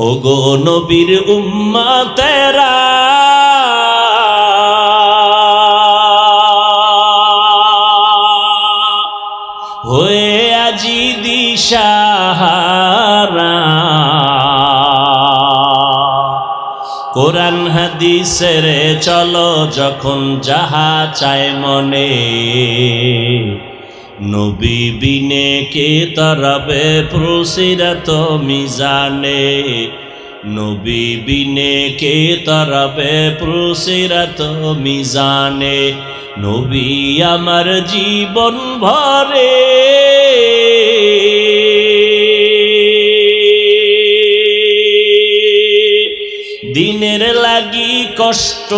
ওগো নবীর উম্মতেরা হয়ে আজি দিশাহারা, কোরআন হাদিসের চলো যখন যাহা চায় মনে, নবী বিনে কে তরবে পুলসিরাত মিজানে, নবী বিনে কে তরবে পুলসিরাত মিজানে, নবী আমার জীবন ভরে দিনের লাগি কষ্ট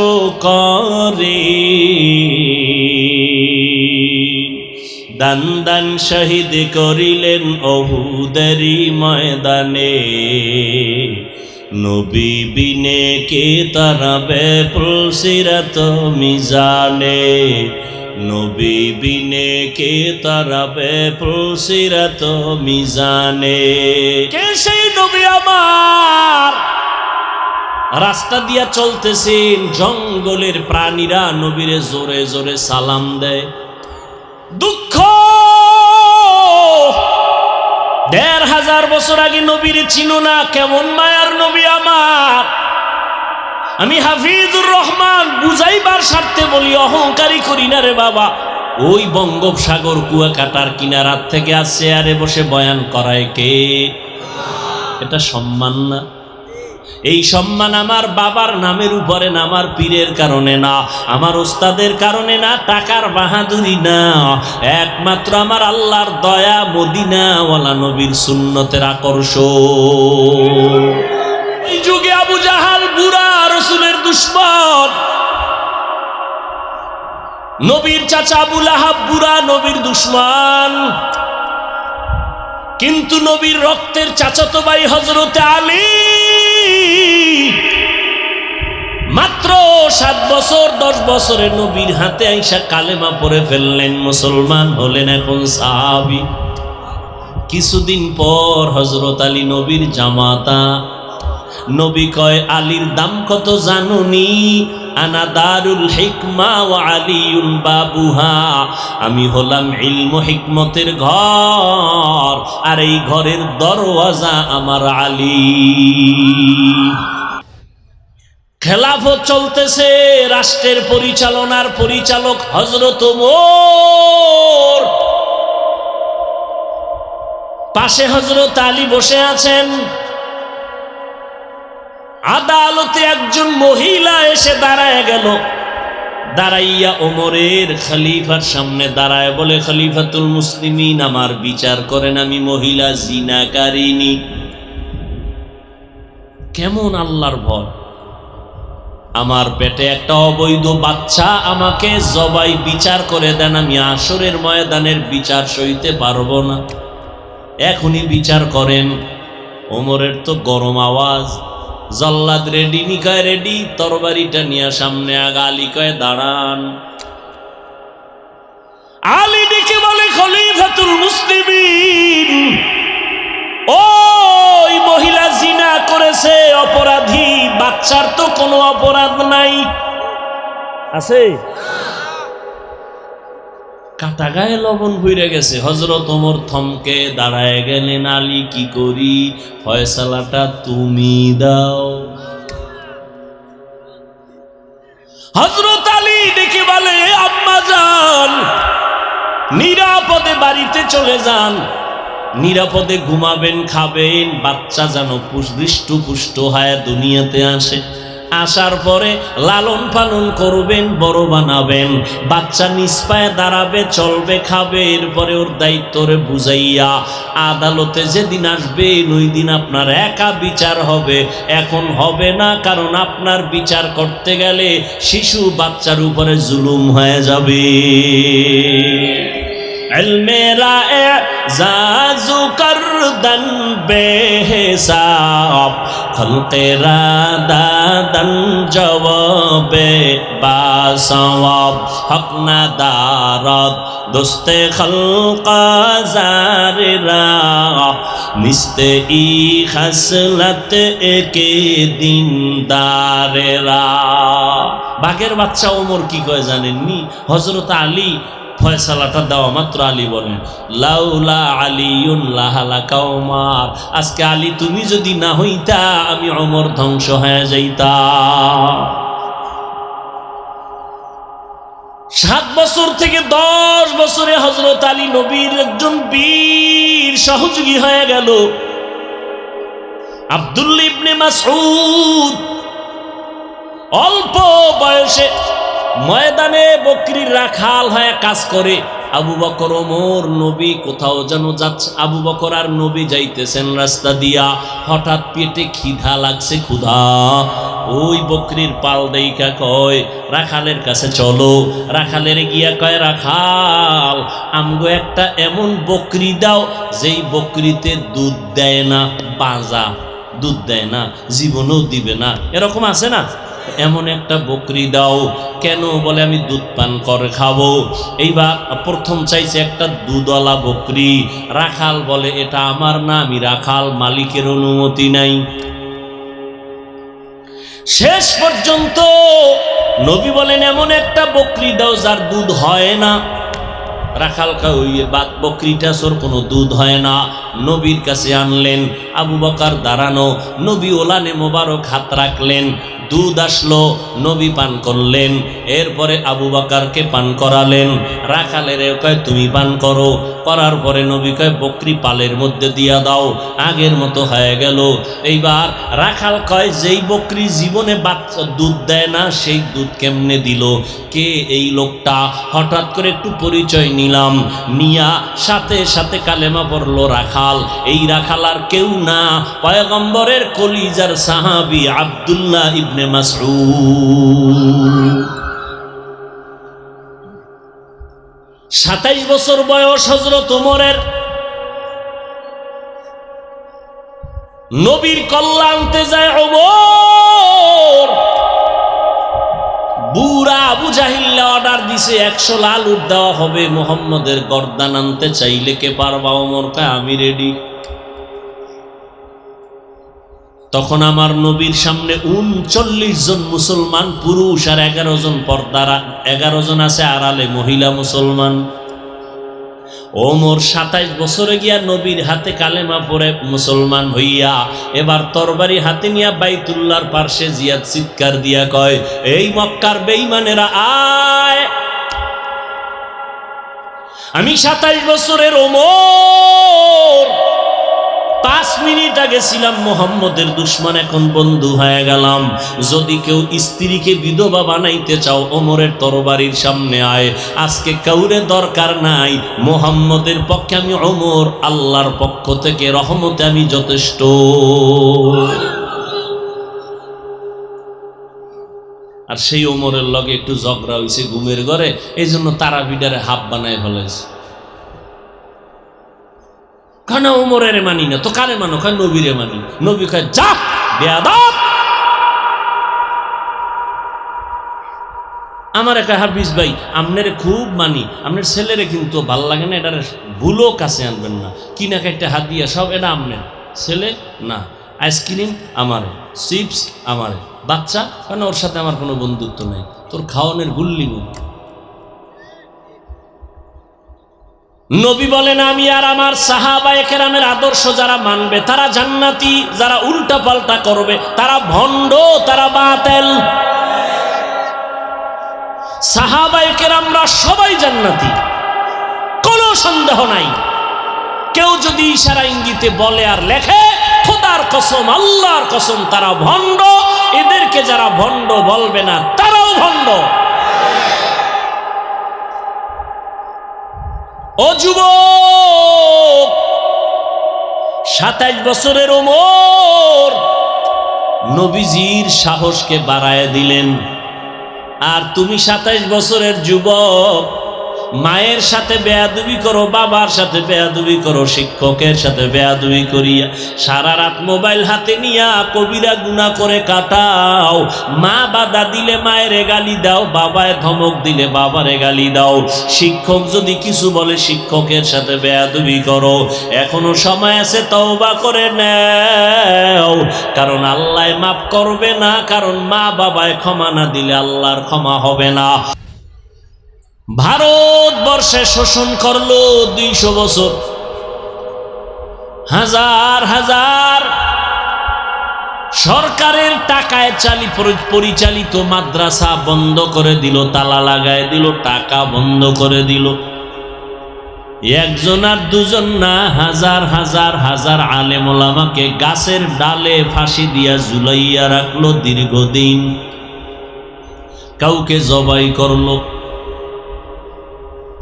করে, দান দান শহীদ করিলেন উহুদেরই ময়দানে, নবী বিনে কে তরবে পুলসিরাত মিজানে, নবী বিনে কে তরবে পুলসিরাত মিজানে। কে সেই নবী আমার? রাস্তা দিয়া চলতেছেন, জঙ্গলের প্রাণীরা নবীরে জোরে জোরে সালাম দেয়। দুঃখ, ১৫০০ বছর আগে নবীর চিনো না, কেমন মায়ার নবী আমার। আমি হাফিজুর রহমান বুঝাইবার স্বার্থে বলি, অহংকারী করি না রে বাবা। ওই বঙ্গোপসাগর কুয়াকাটার কিনারার থেকে আসছে আরে বসে বয়ান করায় কে? এটা সম্মান না? এই সম্মান আমার বাবার নামের উপরে না, আমার পীরের কারণে না, আমার ওস্তাদের কারণে না, টাকার বাহাদুরি না, একমাত্র আমার আল্লাহর দয়া, মদিনাওয়ালা নবীর সুন্নতের আকর্ষণ। এই যুগে আবু জাহাল বুড়া, রাসূলের দুশমন। নবীর চাচা আবু লাহাব বুড়া, নবীর দুশমন। কিন্তু নবীর রক্তের চাচাতো ভাই হযরত আলী মাত্র 7 বছর 10 বছরে নবীর হাতে আইসা কালেমা পড়ে ফেললেন, মুসলমান হলেন, এখন সাহাবী। কিছুদিন পর হযরত আলী নবীর জামাতা। নবী কয়, আলীর দাম কত জানুনি? আনা দারুল হিকমা ওয়া আলিউন বাবুহা। আমি হলাম ইলম হিকমতের ঘর, আর এই ঘরের দরওয়াজা আমার আলী। খেলাফত চলতেছে, রাষ্ট্রের পরিচালনার পরিচালক হযরত ওমর, পাশে হযরত আলী বসে আছেন। আদালতে একজন মহিলা এসে দাঁড়ায় গেল, দাঁড়াইয়া ওমরের খলিফার সামনে দাঁড়ায় বলে, খলিফাতুল মুসলিমিন, আমার বিচার করেন, আমি মহিলা জিনাকারিনী। কেমন আল্লাহর ভয়! আমার পেটে একটা অবৈধ বাচ্চা, আমাকে জবাই বিচার করে দেন, আমি আসরের ময়দানের বিচার সইতে পারবো না, এখনই বিচার করেন। ওমরের তো গরম আওয়াজ, জল্লাদ রেডি, নিকায় রেডি, তরবারিটা নিয়ে সামনে আগা। আলী কয়, দাঁড়ান। আলী ডেকে বলে, খলিফাতুল মুসলিমিন, ওই মহিলা জিনা করেছে, অপরাধী, বাচ্চার তো কোনো অপরাধ নাই। আছে? কাটা গায়ে লবণ ভইরা গেছে। হযরত ওমর থমকে দাঁড়ায় গেলেন, আলী কি করি? ফয়সালাটা তুমি দাও। হযরত আলী ডেকে বলে, আম্মা যান, নিরাপদে বাড়িতে চলে যান, নিরাপদে ঘুমাবেন, খাবেন, বাচ্চা যেন হৃষ্টপুষ্ট হয়ে দুনিয়াতে আসে। আসার পরে লালন পালন করবেন, বড় বানাবেন, বাচ্চা নিজ পায়ে দাঁড়াবে, চলবে, খাবে। এরপরে ওর দায়িত্বরে বুঝাইয়া আদালতে যেদিন আসবেন ওই দিন আপনার একা বিচার হবে। এখন হবে না, কারণ আপনার বিচার করতে গেলে শিশু বাচ্চার উপরে জুলুম হয়ে যাবে। इल्मेरा एजाज़ु करदन बेहिसाब खल्क़ेरा दादन जवाबे बासवाब हक न दारद दोस्ते खल्क़ा ज़ारिरा निस्ते ई खसलत एके दिनदारेरा। বাঘের বাচ্চা ওমর কি কয় জানেননি? হযরত আলী ফয়সালাটা দেওয়া মাত্র আলী বলেন, লাউলা আলিউন লাহালাকা ওমর, আজকে আলী তুমি যদি না হইতা আমি ওমর ধ্বংস হয়ে যাইতাম। 7 বছর থেকে 10 বছরে হযরত আলী নবীর একজন বীর সহযোগী হয়ে গেল। আব্দুল্লাহ ইবনে মাসউদ অল্প বয়সে ময়দানে বকরির রাখাল হয়ে কাজ করে। আবু বকর ওমর নবী কোথাও যেন যাচ্ছে, আবু বকর আর নবী যাইতেছেন রাস্তা দিয়া, হঠাৎ পেটে খিদা লাগছে, ক্ষুধা। ওই বকরির পাল দেইকা কয় রাখালের কাছে চলো। রাখালের গিয়া কয় রাখাল আমগো একটা এমন বকরি দাও যেই বকরিতে দুধ দেয় না, বাজা দুধ দেয় না, জীবনও দিবে না, এরকম আছে না? এমন একটা বকরি দাও। কেন? বলে আমি দুধ পান করে খাবো। এইবার প্রথম চাইছে একটা দুধওয়ালা বকরি। রাখাল বলে এটা আমার না, আমি রাখাল, মালিকের অনুমতি নাই। শেষ পর্যন্ত নবী বলেন এমন একটা বকরি দাও যার দুধ হয় না। রাখাল ওই বকরিটা সোর কোনো দুধ হয় না। নবীর কাছে আনলেন, আবু বকর দাঁড়ানো, নবী ওলানে মোবারক হাত রাখলেন, দুধ আসলো, নবী পান করলেন। এরপরে আবু বকরকে পান করালেন। রাখালের কয় তুমি পান করো। করার পরে নবী কয় বকরি পালের মধ্যে দিয়া দাও, আগের মতো হয়ে গেল। এইবার রাখাল কয় যেই বকরি জীবনে বাচ্চা দুধ দেয় না সেই দুধ কেমনে দিল? কে এই লোকটা? হঠাৎ করে একটু পরিচয় নিলাম, নিয়া সাথে সাথে কালেমা পড়লো রাখাল। এই রাখাল আর কেউ না, পয়গম্বরের কলিজার সাহাবী আব্দুল্লাহ ইবনে মাসউদ। 27 বছর বয়স হযরত ওমরের। নবীর কল্লা আনতে যায় ওমর। বুড়া আবু জাহিল অর্ডার দিছে 100 লাল উট দেওয়া হবে, মুহাম্মদের গর্দান আনতে চাইলে কে পারবা? ওমর কয় আমি রেডি। তখন আমার নবীর সামনে 39 জন মুসলমান পুরুষ আর 11 জন পর্দার, 11 জন আছে আড়ালে মহিলা মুসলমান। ওমর 27 বছরে গিয়া নবীর হাতে কালেমা পড়ে মুসলমান হইয়া এবার তরবারি হাতে নিয়া বাইতুল্লাহর পার্শ্বে জিয়াদ চিৎকার দিয়া কয় এই মক্কার বেঈমানেরা আয়, আমি 27 বছরের ওমর 5 মিনিট আগে ছিলাম মুহাম্মদের দুশমন, এখন বন্ধু হয়ে গেলাম। যদি কেউ স্ত্রীকে বিধবা বানাইতে চাও ওমরের তরবারির সামনে আয়। আজকে কাউরে দরকার নাই, মুহাম্মদের পক্ষে আমি ওমর, আল্লাহর পক্ষ থেকে রহমতে আমি যথেষ্ট। আর সেই ওমরের লগে একটু ঝগড়া হয়েছে ঘুমের ঘরে, এই জন্য তারাবিডারে হাফ বানায় ফেলেছে। কেন ওমরের মানি না তো কারে মানো? কয় নবীরে মানি। নবী কয় যা বেয়াদব। আমার একটা হাফিজ ভাই আমনেরে খুব মানি, আপনার ছেলেরে কিন্তু ভাল লাগে না, এটার ভুলও কাছে আনবেন না। কিনা একটা হাদিয়া সব এটা আমনের ছেলে না, আইসক্রিম আমারে, চিপস আমারে, বাচ্চা কেন ওর সাথে আমার কোনো বন্ধুত্ব নেই, তোর খাওয়ানোর গুল্লি নেই। নবী বলেন আমি আর আমার সাহাবায়ে কেরামের আদর্শ যারা মানবে তারা জান্নাতি, যারা উল্টা পাল্টা করবে তারা ভণ্ড, তারা বাতিল। সাহাবায়ে কেরামরা সবাই জান্নাতি, কোনো সন্দেহ নাই। কেউ যদি ইশারা ইঙ্গিতে বলে আর লেখে খোদার কসম, আল্লাহর কসম তারা ভণ্ড। এদেরকে যারা ভণ্ড বলবে না তারাও ভণ্ড। ও যুবক, 27 বছরের ওমর নবীজির সাহসকে বাড়ায় দিলেন। আর তুমি 27 বছরের যুবক, মায়ের সাথে বেয়াদবি করো, বাবার সাথে বেয়াদবি করো, শিক্ষকের সাথে বেয়াদবি করিয়া সারা রাত মোবাইল হাতে নিয়া কবিরা গুনাহ করে কাটাও। মা বাধা দিলে মায়েরে গালি দাও, বাবায় ধমক দিলে বাবারে গালি দাও, শিক্ষক যদি কিছু বলে শিক্ষকের সাথে বেয়াদবি করো। এখনো সময় আছে, তওবা করে নাও, কারণ আল্লাহ মাফ করবে না, কারণ মা বাবায় ক্ষমা না দিলে আল্লাহর ক্ষমা হবে না। ভারতবর্ষে শোষণ করলো 200 বছর, হাজার হাজার সরকারের টাকায় পরিচালিত মাদ্রাসা বন্ধ করে দিল, তালা লাগায় দিল, টাকা বন্ধ করে দিল। একজন আর দুজন না, হাজার হাজার হাজার আলেম ওলামাকে গাছের ডালে ফাঁসি দিয়া ঝুলাইয়া রাখলো দীর্ঘদিন। কাউকে জবাই করলো।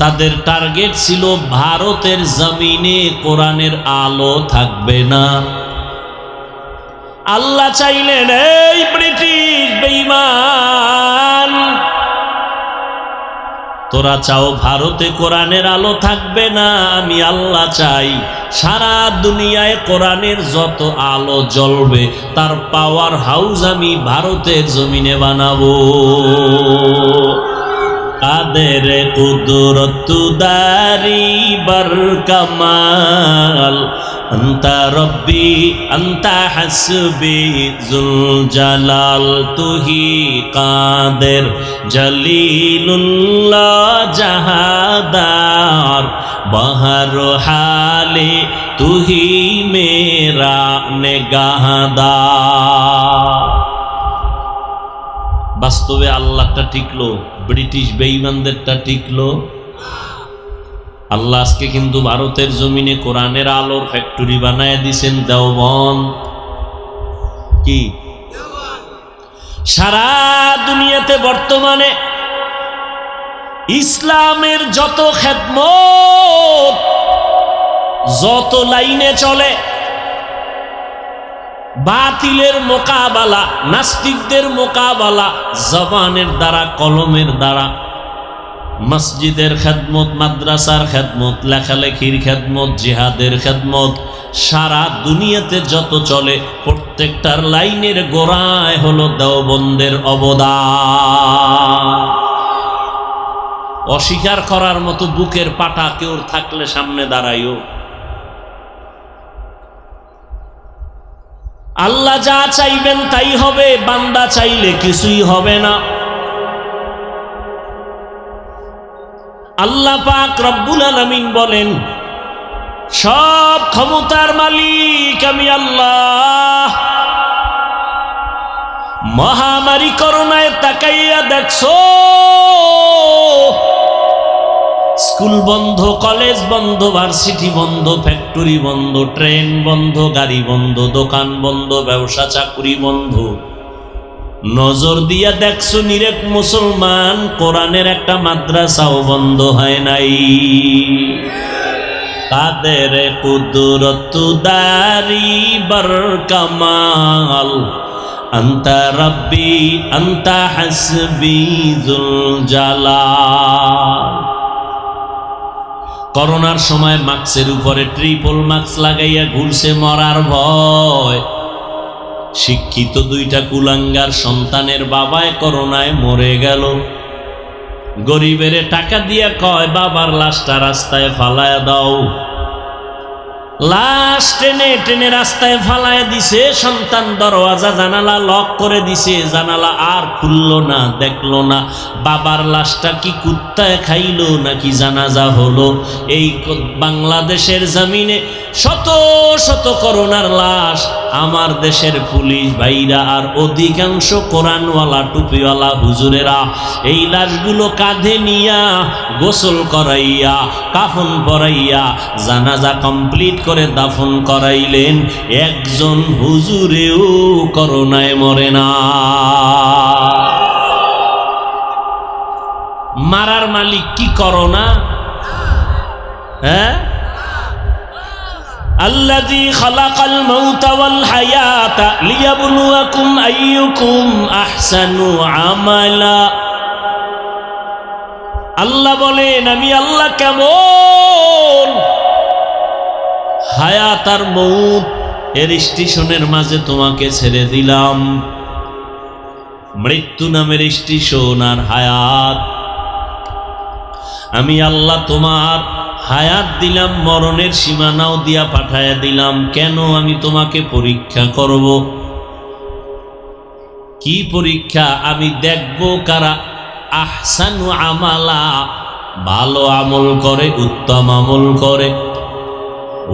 তাদের টার্গেট ছিল ভারতের জমিনে কোরআনের আলো থাকবে না। আল্লাহ চাইলেন, এই ব্রিটিশ বেঈমান, তোরা চাও ভারতে কোরআনের আলো থাকবে না, আমি আল্লাহ চাই সারা দুনিয়ায় কোরআনের যত আলো জ্বলবে তার পাওয়ার হাউস আমি ভারতের জমিনে বানাবো। কাদের কুদরত দারি বার কামাল, আন্তা রব্বি আন্তা হাসবি জুল জালাল, তুহি কাদের জলিলুল্লাহ জাহাদার, বহর হালে তুহি মেরা নেগাহদার। বাস্তবে আল্লাহটা টিকলো, ব্রিটিশ বেঈমানদেরটা টিকলো। আল্লাহ আজকে কিন্তু ভারতের জমিনে কোরআনের আলোর ফ্যাক্টরি বানায় দিছেন দেওবন্দ। কি সারা দুনিয়াতে বর্তমানে ইসলামের যত খেদমত, যত লাইনে চলে, বাতিলের মোকাবেলা, নাস্তিকদের মোকাবেলা জবানের দ্বারা, কলমের দ্বারা, মসজিদের খেদমত, মাদ্রাসার খেদমত, লেখালেখির খেদমত, জিহাদের খেদমত, সারা দুনিয়াতে যত চলে প্রত্যেকটার লাইনের গোড়ায় হলো দেওবন্দের অবদান। অস্বীকার করার মতো বুকের পাটা কেউ থাকলে সামনে দাঁড়াইও। আল্লাহ যা চাইবেন তাই হবে, বান্দা চাইলে কিছুই হবে না। আল্লাহ পাক রব্বুল আলামিন বলেন, সব ক্ষমতার মালিক আমি আল্লাহ। মহামারী করোনায় তাকাইয়া দেখছো, স্কুল বন্ধ, কলেজ বন্ধ, ভার্সিটি বন্ধ, ফ্যাক্টরি বন্ধ, ট্রেন বন্ধ, গাড়ি বন্ধ, দোকান বন্ধ, ব্যবসা চাকুরি বন্ধ। নজর দিয়া দেখছো নিরেক মুসলমান, কোরআনের একটা মাদ্রাসাও বন্ধ হয় নাই। কাদের কুদরত দারি বার কামাল, আন্তা রব্বি আন্তা হাসবি জুল জালাল। করোনার সময় মাস্কের উপরে ট্রিপল মাস্ক লাগাইয়া ঘুরছে মরার ভয়। শিক্ষিত 2টা কুলাঙ্গার সন্তানের বাবায় করোনায় মরে গেল। গরিবের টাকা দিয়া কয়, বাবার লাশটা রাস্তায় ফালায়া দাও। লাশ টেনে টেনে রাস্তায় ফালায় দিছে। সন্তান দরওয়াজা জানালা লক করে দিছে, জানালা আর খুললো না, দেখলো না বাবার লাশটা কি কুত্তায় খাইলো নাকি জানাজা হলো। এই বাংলাদেশের জমিনে শত শত করোনার লাশ। আমার দেশের পুলিশ ভাইরা আর অধিকাংশ কোরআনওয়ালা টুপিওয়ালা হুজুরেরা এই লাশগুলো কাঁধে নিয়া গোসল করাইয়া, কাফন পরাইয়া, জানাজা কমপ্লিট করে দাফন করাইলেন। একজন হুজুরেও করোনায় মরে না। মারার মালিক কি করোনা? হ্যাঁ, আল্লাযী খালাকাল মাউতা ওয়াল হায়াতা লিয়াবলুয়াকুম আইয়ুকুম আহসানু আমালা। আল্লাহ বলেন আমি আল্লাহ কেমন হায়াত আর মউত এর স্টেশনের মাঝে তোমাকে ছেড়ে দিলাম। মৃত্যু নামের স্টেশন আর হায়াত, আমি আল্লাহ তোমার হায়াত দিলাম, মরণের সীমানাও দিয়া পাঠায়া দিলাম। কেন? আমি তোমাকে পরীক্ষা করব। কি পরীক্ষা? আমি দেখব কারা আহসানু আমালা, ভালো আমল করে, উত্তম আমল করে।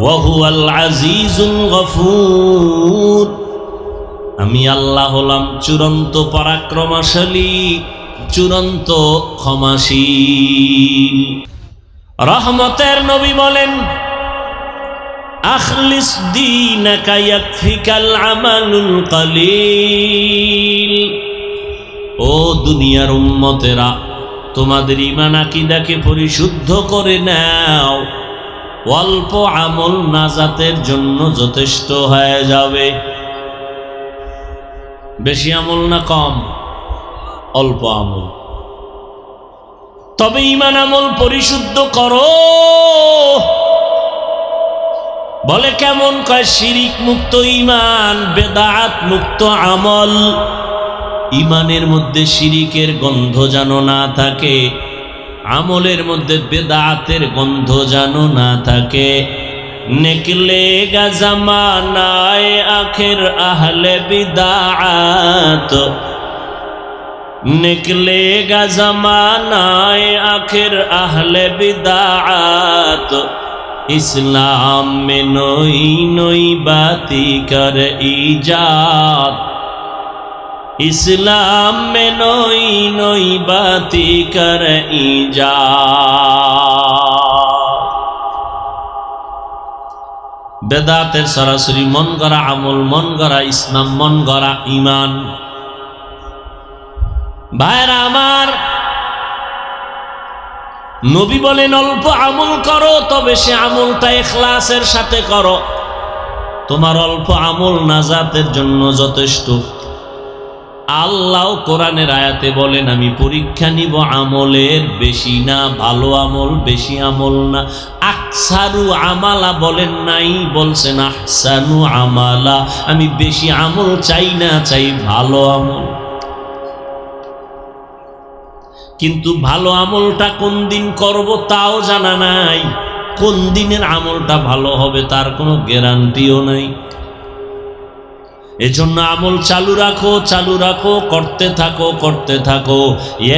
ওয়া হুয়াল আজিজুল গফুর, আমি আল্লাহ হলাম চূড়ান্ত পরাক্রমশালী, চূড়ান্ত ক্ষমাশীল। রহমতের নবী বলেন আখলিস দীনাকা ইয়াকফিকাল আমালুল কলিল। ও দুনিয়ার উম্মতেরা, তোমাদের ঈমান আকীদাকে পরিশুদ্ধ করে নাও, অল্প আমল নাজাতের জন্য যথেষ্ট হয়ে যাবে। বেশি আমল না কম? অল্প আমল। তবে ঈমান আমল পরিশুদ্ধ করো। বলে কেমন? কয় শিরিক মুক্ত ঈমান, বেদাত মুক্ত আমল। ঈমানের মধ্যে শিরিকের গন্ধ যেন না থাকে, আমলের মধ্যে বেদাতের গন্ধ যেন না থাকে। নিকলেগা জামানায়ে আখির আহলে বিদাত, निकलेगा ज़मानाए आखिर अहले बिदात, इस्लाम में नई नई बाती कर ईजाद, इस्लाम में नई नई बाती कर ईजाद। बेदातेर सरासरि मन गड़ा আমল, मन गड़ा इस्लाम, मन गड़ा ईमान। ভাইরা আমার, নবী বলেন অল্প আমল করো, তবে সে আমলটা ইখলাসের সাথে করো। তোমার অল্প আমল নাজাতের জন্য যথেষ্ট। আল্লাহ কোরআনের আয়াতে বলেন আমি পরীক্ষা নিব আমলের, বেশি না। ভালো আমল, বেশি আমল না। আকসারু আমালা বলেন নাই, বলছেন আহসানু আমালা। আমি বেশি আমল চাই না, চাই ভালো আমল। কিন্তু ভালো আমলটা কোন দিন করব তাও জানা নাই। কোন দিনের আমলটা ভালো হবে তার কোনো গ্যারান্টিও নাই। এজন্য আমল চালু রাখো, চালু রাখো, করতে থাকো, করতে থাকো।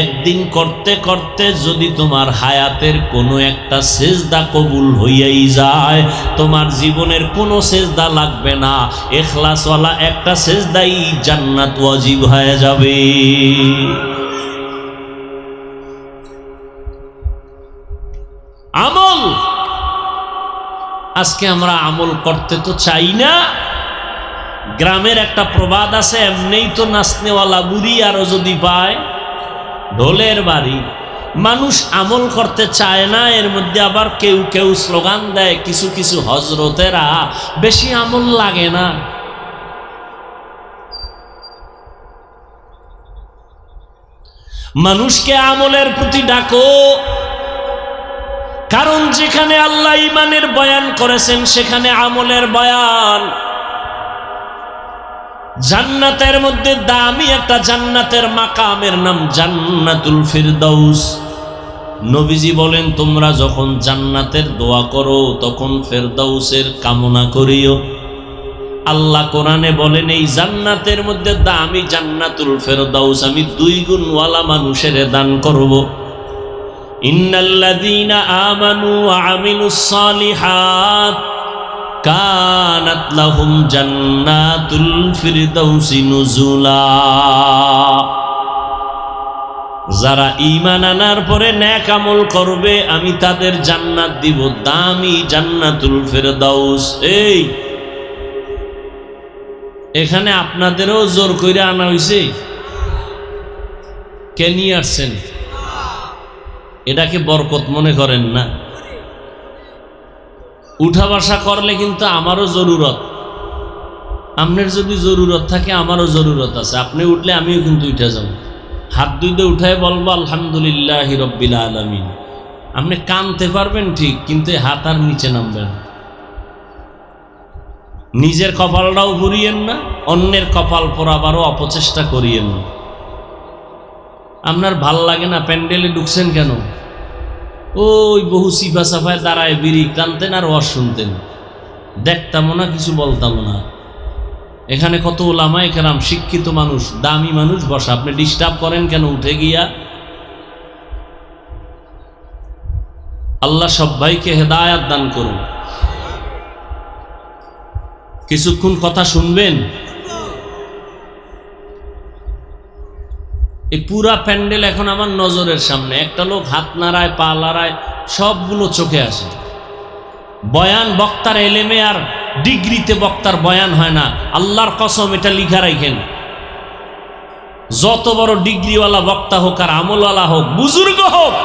একদিন করতে করতে যদি তোমার হায়াতের কোনো একটা সেজদা কবুল হইয়াই যায়, তোমার জীবনের কোনো সেজদা লাগবে না, ইখলাসওয়ালা একটা সেজদাই জান্নাত ওয়াজিব হয়ে যাবে। আমল, আজকে আমরা আমল করতে তো চাই না। গ্রামের একটা প্রবাদ আছে, এমনিই তো নাচনেওয়ালা বুড়ি আরো যদি পায় ঢোলের বাড়ি। মানুষ আমল করতে চায় না, এর মধ্যে আবার কেউ কেউ স্লোগান দেয়, কিছু কিছু হজরতেরা, বেশি আমল লাগে না। মানুষকে আমলের প্রতি ডাকো, কারণ যেখানে আল্লাহ ঈমানের বয়ান করেছেন সেখানে আমলের বয়ান। জান্নাতের মধ্যে দামি একটা জান্নাতের মাকামের নাম জান্নাতুল ফিরদাউস। নবীজি বলেন তোমরা যখন জান্নাতের দোয়া করো তখন ফিরদাউসের কামনা করিও। আল্লাহ কোরআনে বলেন এই জান্নাতের মধ্যে দামি জান্নাতুল ফিরদাউস আমি 2 গুণওয়ালা মানুষের দান করব। ইন্নাল্লাযীনা আমানু ওয়া আমিলুস সালিহাত কানাত লাহুম জান্নাতুল ফিরদাউসি নুজুলা। যারা ঈমান আনার পরে নেক আমল করবে আমি তাদের জান্নাত দিব, দামি জান্নাতুল ফিরদাউস। এই এখানে আপনাদেরও জোর কইরা আনা হইছে, কে নিয়ে আসছেন? এটাকে বরকত মনে করেন না? উঠা বসা করলে কিন্তু আমারও জরুরত, আপনার যদি জরুরত থাকে আমারও জরুরত আছে। আপনি উঠলে আমিও কিন্তু উঠে যাব। হাত দুইটা উঠায় বলবো আলহামদুলিল্লাহি রব্বিল আলামিন। আপনি কানতে পারবেন ঠিক, কিন্তু হাত আর নিচে নামবেন। নিজের কপালটাও পুড়িয়েন না, অন্যের কপাল পোড়াবারও অপচেষ্টা করিয়েন না। আপনার ভাল লাগে না প্যান্ডেলে ঢুকছেন কেন? ওই বহু সিফা সাফায় দাঁড়ায় বিড়ি টানতেন আর ওয়াজ শুনতেন, দেখতামও না, কিছু বলতামও না। এখানে কত ওলামায়ে কেরাম, শিক্ষিত মানুষ, দামি মানুষ বসা, আপনি ডিস্টার্ব করেন কেন উঠে গিয়া? আল্লাহ সবাইকে হেদায়াত দান করুন। কিছুক্ষণ কথা শুনবেন। এই পুরা প্যান্ডেল এখন আমার নজরের সামনে। একটা লোক হাত নাড়ায়, পা নাড়ায়, সবগুলো চোখে আসে। বয়ান বক্তার এলেমে আর ডিগ্রিতে বক্তার বয়ান হয় না। আল্লাহর কসম, এটা লিখা রাখেন। যত বড় ডিগ্রিওয়ালা বক্তা হোক আর আমলওয়ালা হোক, বুজুর্গ হোক,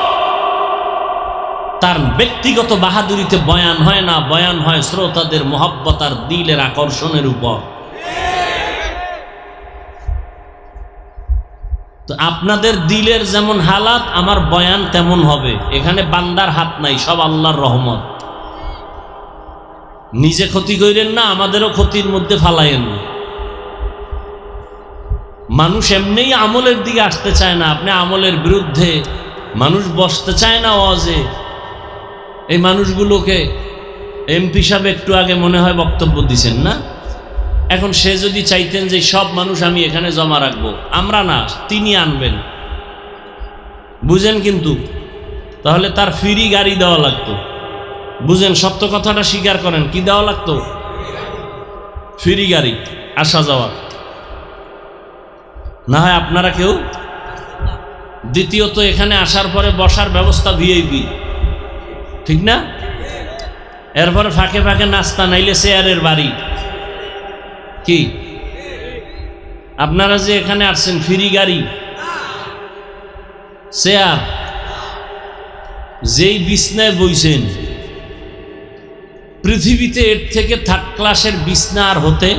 তার ব্যক্তিগত বাহাদুরিতে বয়ান হয় না। বয়ান হয় শ্রোতাদের মোহাব্বত আর দিলের আকর্ষণের উপর। তো আপনাদের দিলের যেমন হালাত, আমার বয়ান তেমন হবে। এখানে বান্দার হাত নাই, সব আল্লাহর রহমত। নিজে ক্ষতি করেন না, আমাদেরও ক্ষতির মধ্যে ফালাইয়েন না। মানুষ এমনিই আমলের দিকে আসতে চায় না, আপনি আমলের বিরুদ্ধে। মানুষ বসতে চায় না ওয়াজে। এই মানুষগুলোকে এমপি সাহেব একটু আগে মনে হয় বক্তব্য দিচ্ছেন না? এখন সে যদি চাইতেন যে সব মানুষ আমি এখানে জমা রাখবো, আমরা না, তিনি আনবেন, বুঝেন? কিন্তু তাহলে তার ফ্রি গাড়ি দেওয়া লাগতো। বুঝেন, সত্য কথাটা স্বীকার করেন, কি দেওয়া লাগতো? ফ্রি গাড়ি, আসা যাওয়া। না হয় আপনারা কেউ। দ্বিতীয়ত, এখানে আসার পরে বসার ব্যবস্থা ভিআইপি, ঠিক না? এরপরে ফাঁকে ফাঁকে নাস্তা, নাইলে চেয়ারের বাড়ি। কি আপনারা যে এখানে আসছেন, ফ্রি গাড়ি, চেয়ার, যেই বিছনায় বইছেন, পৃথিবীতে এর থেকে থার্ড ক্লাসের বিছনা আর হতে।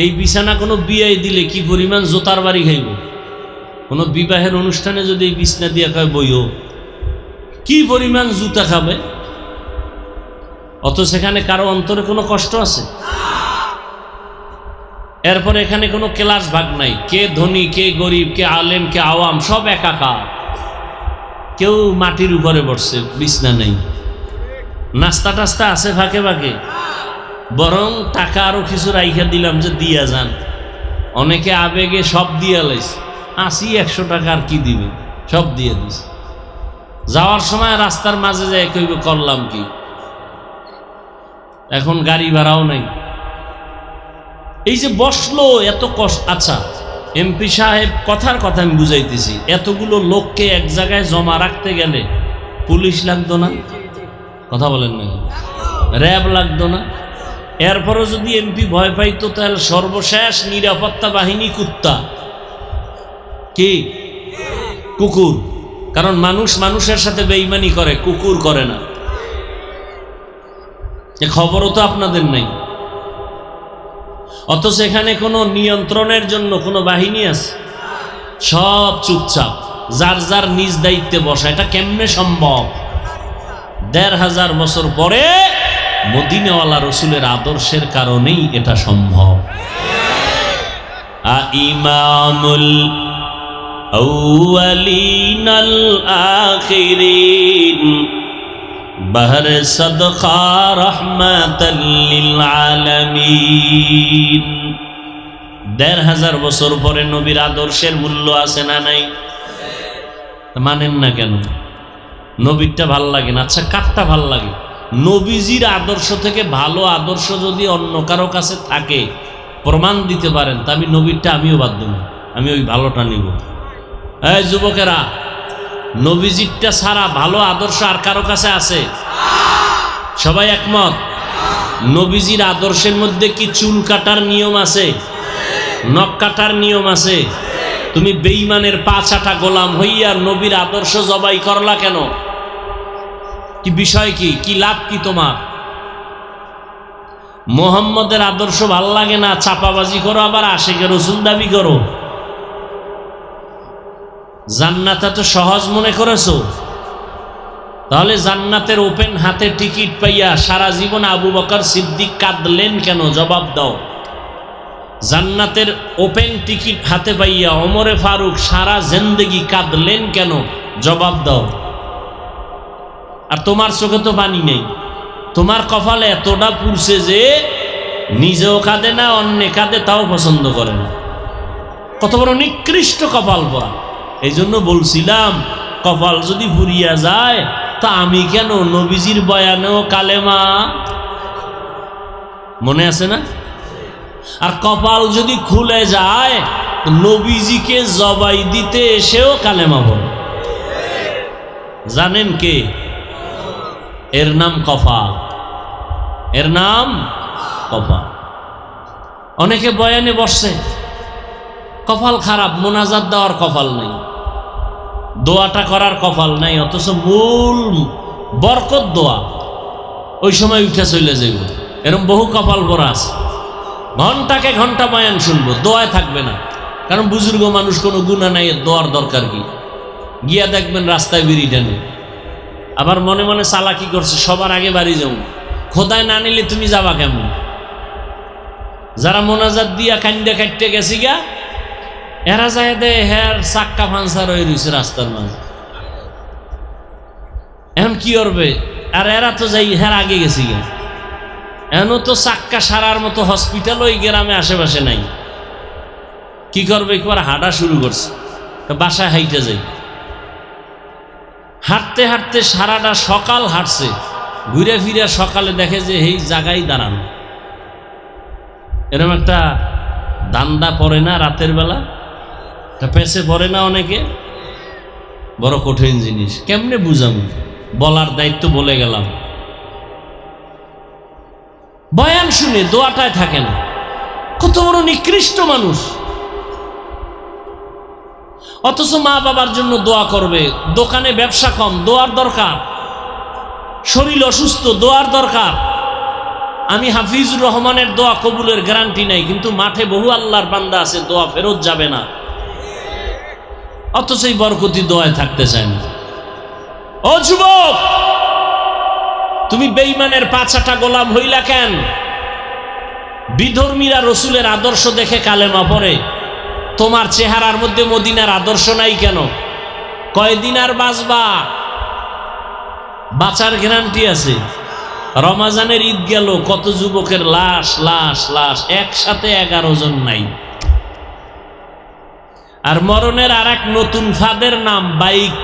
এই বিছানা কোনো বিয়ে দিলে কি পরিমাণ জোতার বাড়ি খাইব? কোনো বিবাহের অনুষ্ঠানে যদি এই বিছনা দিয়ে খায় বইও, কি পরিমাণ জুতা খাবে? অত সেখানে কারো অন্তরে কোনো কষ্ট আছে? এরপর এখানে কোনো ক্লাস ভাগ নাই, কে ধনী, কে গরিব, কে আলেম, কে আওয়াম, সব একাকার। কেউ মাটির উপরে বসছে, বিছনা নেই। নাস্তা টাস্তা আছে ফাঁকে ফাঁকে, বরং টাকা আরো কিছু রাইখা দিলাম যে দিয়া যান। অনেকে আবেগে সব দিয়া লাইছে, 80-100 টাকা আর কি দিবে, সব দিয়ে দিস। যাওয়ার সময় রাস্তার মাঝে যায় কইব করলাম কি, এখন গাড়ি ভাড়াও নাই। এই যে বসলো, এত কষ্ট। আচ্ছা, এমপি সাহেব, কথার কথা আমি বুঝাইতেছি, এতগুলো লোককে এক জায়গায় জমা রাখতে গেলে পুলিশ লাগতো না? কথা বলেন না? র্যাব লাগতো না? এরপরও যদি এমপি ভয় পাইতো, তাহলে সর্বশেষ নিরাপত্তা বাহিনী কুত্তা, কি কুকুর। কারণ মানুষ মানুষের সাথে বেঈমানি করে, কুকুর করে না। এ খবরও তো আপনাদের নেই। অথচ এখানে কোনো নিয়ন্ত্রণের জন্য কোনো বাহিনী আছে? সব চুপচাপ, যার যার নিজ দায়িত্বে বসা। এটা কেমনে সম্ভব? ১৫০০ বছর পরে মদিনাওয়ালা রসুলের আদর্শের কারণেই এটা সম্ভব। ইমামুল আউয়ালিন আল আখিরিন বহর সদকা রহমাতাল লিল আলামিন। ১৫০০ বছর পরে নবীর আদর্শের মূল্য আছে না নাই? মানেন না কেন? নবীরটা ভাল লাগে না? আচ্ছা, কারটা ভাল লাগে? নবীজির আদর্শ থেকে ভালো আদর্শ যদি অন্য কারো কাছে থাকে, প্রমাণ দিতে পারেন, তা আমি নবীরটা আমিও বাদ দেব, আমি ওই ভালোটা নিব। এই যুবকেরা, নবীজিরটা ছাড়া ভালো আদর্শ আর কারো কাছে আছে? সবাই একমত? নবীজির আদর্শের মধ্যে কি চুল কাটার নিয়ম আছে? নখ কাটার নিয়ম আছে? তুমি বেঈমানের পা চাটা গোলাম হইয়া নবীর আদর্শ জবাই করলা কেন? কি বিষয়, কি লাভ কি তোমার? মোহাম্মদের আদর্শ ভাল লাগে না, চাপাবাজি করো, আবার আশিকের রাসূল দাবি করো। জান্নাত এত সহজ মনে করেছো? তাহলে জান্নাতের ওপেন হাতে টিকিট পাইয়া সারা জীবন আবু বকর সিদ্দিক কাঁদলেন কেন? জবাব দাও। জান্নাতের ওপেন টিকিট হাতে পাইয়া ওমরে ফারুক সারা জিন্দেগি কাঁদলেন কেন? জবাব দাও। আর তোমার চোখে তো পানি নেই, তোমার কপালে এতটা পুড়ছে যে নিজেও কাঁদে না, অন্যে কাঁদে তাও পছন্দ করে না। কত বড় নিকৃষ্ট কপাল পরা। এই জন্য বলছিলাম কপাল যদি ফুরিয়া যায় তা আমি কেন নবীজির বয়ানেও কালেমা, মনে আছে না? আর কপাল যদি খুলে যায় নবীজিকে জবাই দিতে এসেও কালেমা বলে। জানেন কে? এর নাম কপাল, এর নাম কপাল। অনেকে বয়ানে বসছে, কপাল খারাপ, মোনাজাত দেওয়ার কপাল নেই, দোয়াটা করার কপাল নাই, অথচ মূল বরকত দোয়া ওই সময় উঠে চলে যাইব। এরকম বহু কপাল পরা আছে। ঘন্টাকে ঘন্টা বয়ান শুনবো, দোয়ায় থাকবে না। কারণ বুজুর্গ মানুষ, কোনো গুনাহ নাই, দোয়ার দরকার কি? গিয়া দেখবেন রাস্তায় বিড়ি টানে, আবার মনে মনে চালাকি করছে, সবার আগে বাড়ি যাও, খোদায় না নিলে তুমি যাবা কেমন? যারা মোনাজাত দিয়া কান্দে কাটতে গেছি গা, এরা যায় দে হের চাক্কা পাঞ্চার হয়ে রয়েছে রাস্তার মাঝে। এখন কি করবে? আর এরা তো যাই হের আগে গেছি গা, এখনো তো চাক্কা সারার মতো হসপিটাল ওই গ্রামে আশেপাশে নাই। কি করবে? একবার হাঁটা শুরু করছে, বাসায় হাইটে যাই। হাঁটতে হাঁটতে সারাটা সকাল হাঁটছে, ঘুরে ফিরে সকালে দেখে যে এই জায়গায় দাঁড়ানো। এরকম একটা দান্দা পড়ে না রাতের বেলা, পেছে পড়ে না অনেকে? বড় কঠিন জিনিস। কেমনে বুঝাম? বলার দায়িত্ব বলে গেলাম। বয়ান শুনে দোয়াটায় থাকে না। কত বড় নিকৃষ্ট মানুষ। অথচ মা বাবার জন্য দোয়া করবে। দোকানে ব্যবসা কম, দোয়ার দরকার। শরীর অসুস্থ, দোয়ার দরকার। আমি হাফিজুর রহমানের দোয়া কবুলের গ্যারান্টি নাই, কিন্তু মাঠে বহু আল্লাহর বান্দা আছে, দোয়া ফেরত যাবে না। অথচ এই বরকতি দোয়ায় থাকতে চায় না। ও যুবক, তুমি বেঈমানের পাঁচাটা গোলাম হইলা কেন? বিধর্মীরা রসুলের আদর্শ দেখে কালেমা পড়ে, তোমার চেহারার মধ্যে মদিনার আদর্শ নাই কেন? কয়দিন আর বাঁচবা? বাঁচার গ্যারান্টি আছে? রমাজানের ঈদ গেল, কত যুবকের লাশ লাশ লাশ, একসাথে 11 জন নাই। আর মরণের আর এক নতুন ফাঁদের নাম বাইক।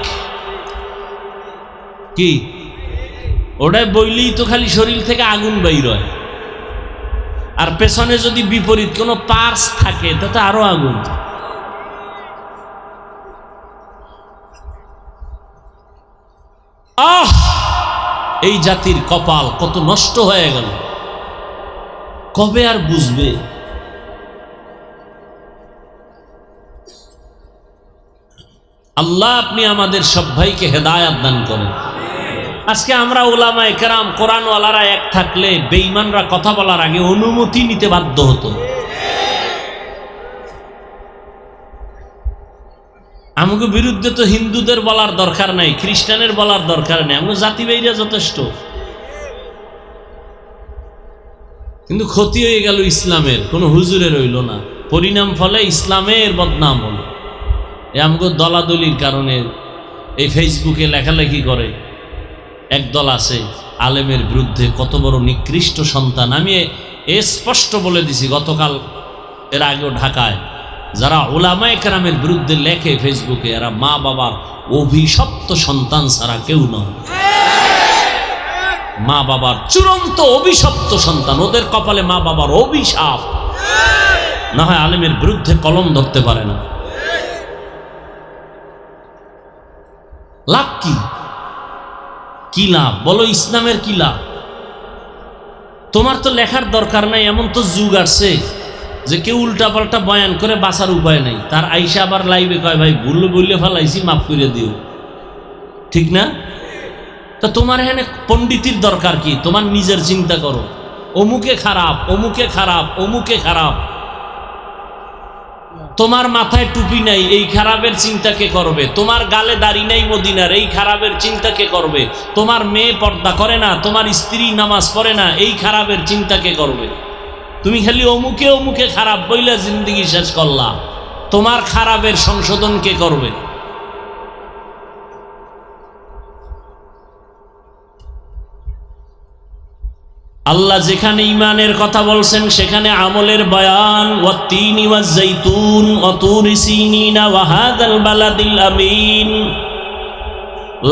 কি ওটাই বইলেই তো খালি শরীর থেকে আগুন বাইর হয়। আর পেছনে যদি বিপরীত কোনো পার্স থাকে তাতে আরো আগুন। আহ, এই জাতির কপাল কত নষ্ট হয়ে গেল, কবে আর বুঝবে? আল্লাহ আপনি আমাদের সব ভাইকে হেদায়াত দান করেন। আজকে আমরা উলামায়ে কেরাম কোরআনওয়ালারা এক থাকলে বেঈমানরা কথা বলার আগে অনুমতি নিতে বাধ্য হতো। আমাকে বিরুদ্ধে তো হিন্দুদের বলার দরকার নাই, খ্রিস্টানের বলার দরকার নেই, আমরা জাতিবাহীরা যথেষ্ট। কিন্তু ক্ষতি হয়ে গেল ইসলামের, কোনো হুজুরের হইল না। পরিণাম ফলে ইসলামের বদনাম হলো। আমাকে দলাদলির কারণে এই ফেসবুকে লেখালেখি করে একদল আছে আলেমের বিরুদ্ধে। কত বড় নিকৃষ্ট সন্তান। আমি স্পষ্ট বলে দিছি গতকাল, এর আগেও ঢাকায়, যারা উলামায়ে কেরামের বিরুদ্ধে লেখে ফেসবুকে, এরা মা বাবার অভিশপ্ত সন্তান ছাড়া কেউ নয়। মা বাবার চূড়ান্ত অভিশপ্ত সন্তান। ওদের কপালে মা বাবার অভিশাপ, না হয় আলেমের বিরুদ্ধে কলম ধরতে পারে না। লাভ কি? কি লাভ বলো? ইসলামের কি লাভ? তোমার তো লেখার দরকার নাই। এমন তো যুগ আসছে যে কেউ উল্টাপাল্টা বয়ান করে বাঁচার উপায় নাই। তার আইসা আবার লাইভে কয়, ভাই ভুল বললে ফেলাইছি, মাফ করে দিও। ঠিক না? তা তোমার এখানে পণ্ডিতির দরকার কি? তোমার নিজের চিন্তা করো। অমুকে খারাপ, অমুকে খারাপ, অমুকে খারাপ। তোমার মাথায় টুপি নাই, এই খারাপের চিন্তা কে করবে? তোমার গালে দাড়ি নাই মদিনার, এই খারাপের চিন্তা কে করবে? তোমার মেয়ে পর্দা করে না, তোমার স্ত্রী নামাজ পড়ে না, এই খারাপের চিন্তা কে করবে? তুমি খালি অমুকে অমুকে খারাপ বইলা জিন্দগি শেষ করলা, তোমার খারাপের সংশোধন কে করবে? আল্লাহ যেখানে ঈমানের কথা বলছেন সেখানে আমলের বয়ান। ওয়াত্তিনি ওয়াজ্জাইতুন ওয়া তুরি সিনিনা ওয়া হাযাল বালাদিল আমিন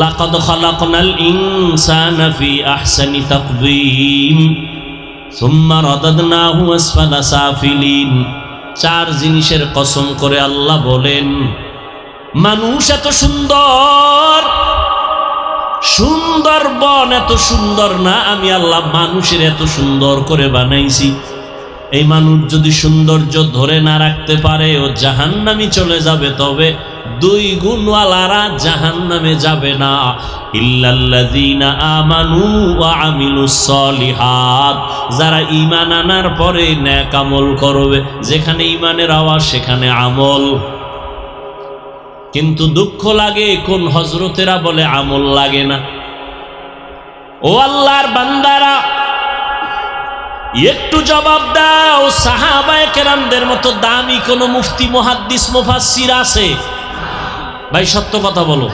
লাকাদ খালাকনাল ইনসানা ফি আহসানি তাকওয়িম সুম্মা রাদাদনাহু আসফালা সাফিলিন। চার জিনিসের কসম করে আল্লাহ বলেন, মানুষ এত সুন্দর, সুন্দরবন এত সুন্দর না, আমি আল্লাহ মানুষের এত সুন্দর করে বানাইছি। এই মানুষ যদি সৌন্দর্য ধরে না রাখতে পারে ও জাহান্নামে চলে যাবে, তবে দুই গুণওয়ালারা জাহান্নামে যাবে না। ইল্লাল্লাযীনা আমানু ওয়া আমিলুস সলিহাত, যারা ঈমান আনার পরে নেক আমল করবে। যেখানে ঈমানের আওয়াজ সেখানে আমল। কিন্তু দুঃখ লাগে কোন হযরতেরা বলে আমল লাগে না। ও আল্লাহর বান্দারা, একটু জবাব দাও, সাহাবায়ে কেরামদের মতো দামি কোন মুফতি মুহাদ্দিস মুফাসসির আছে? ভাই সত্য কথা বলো,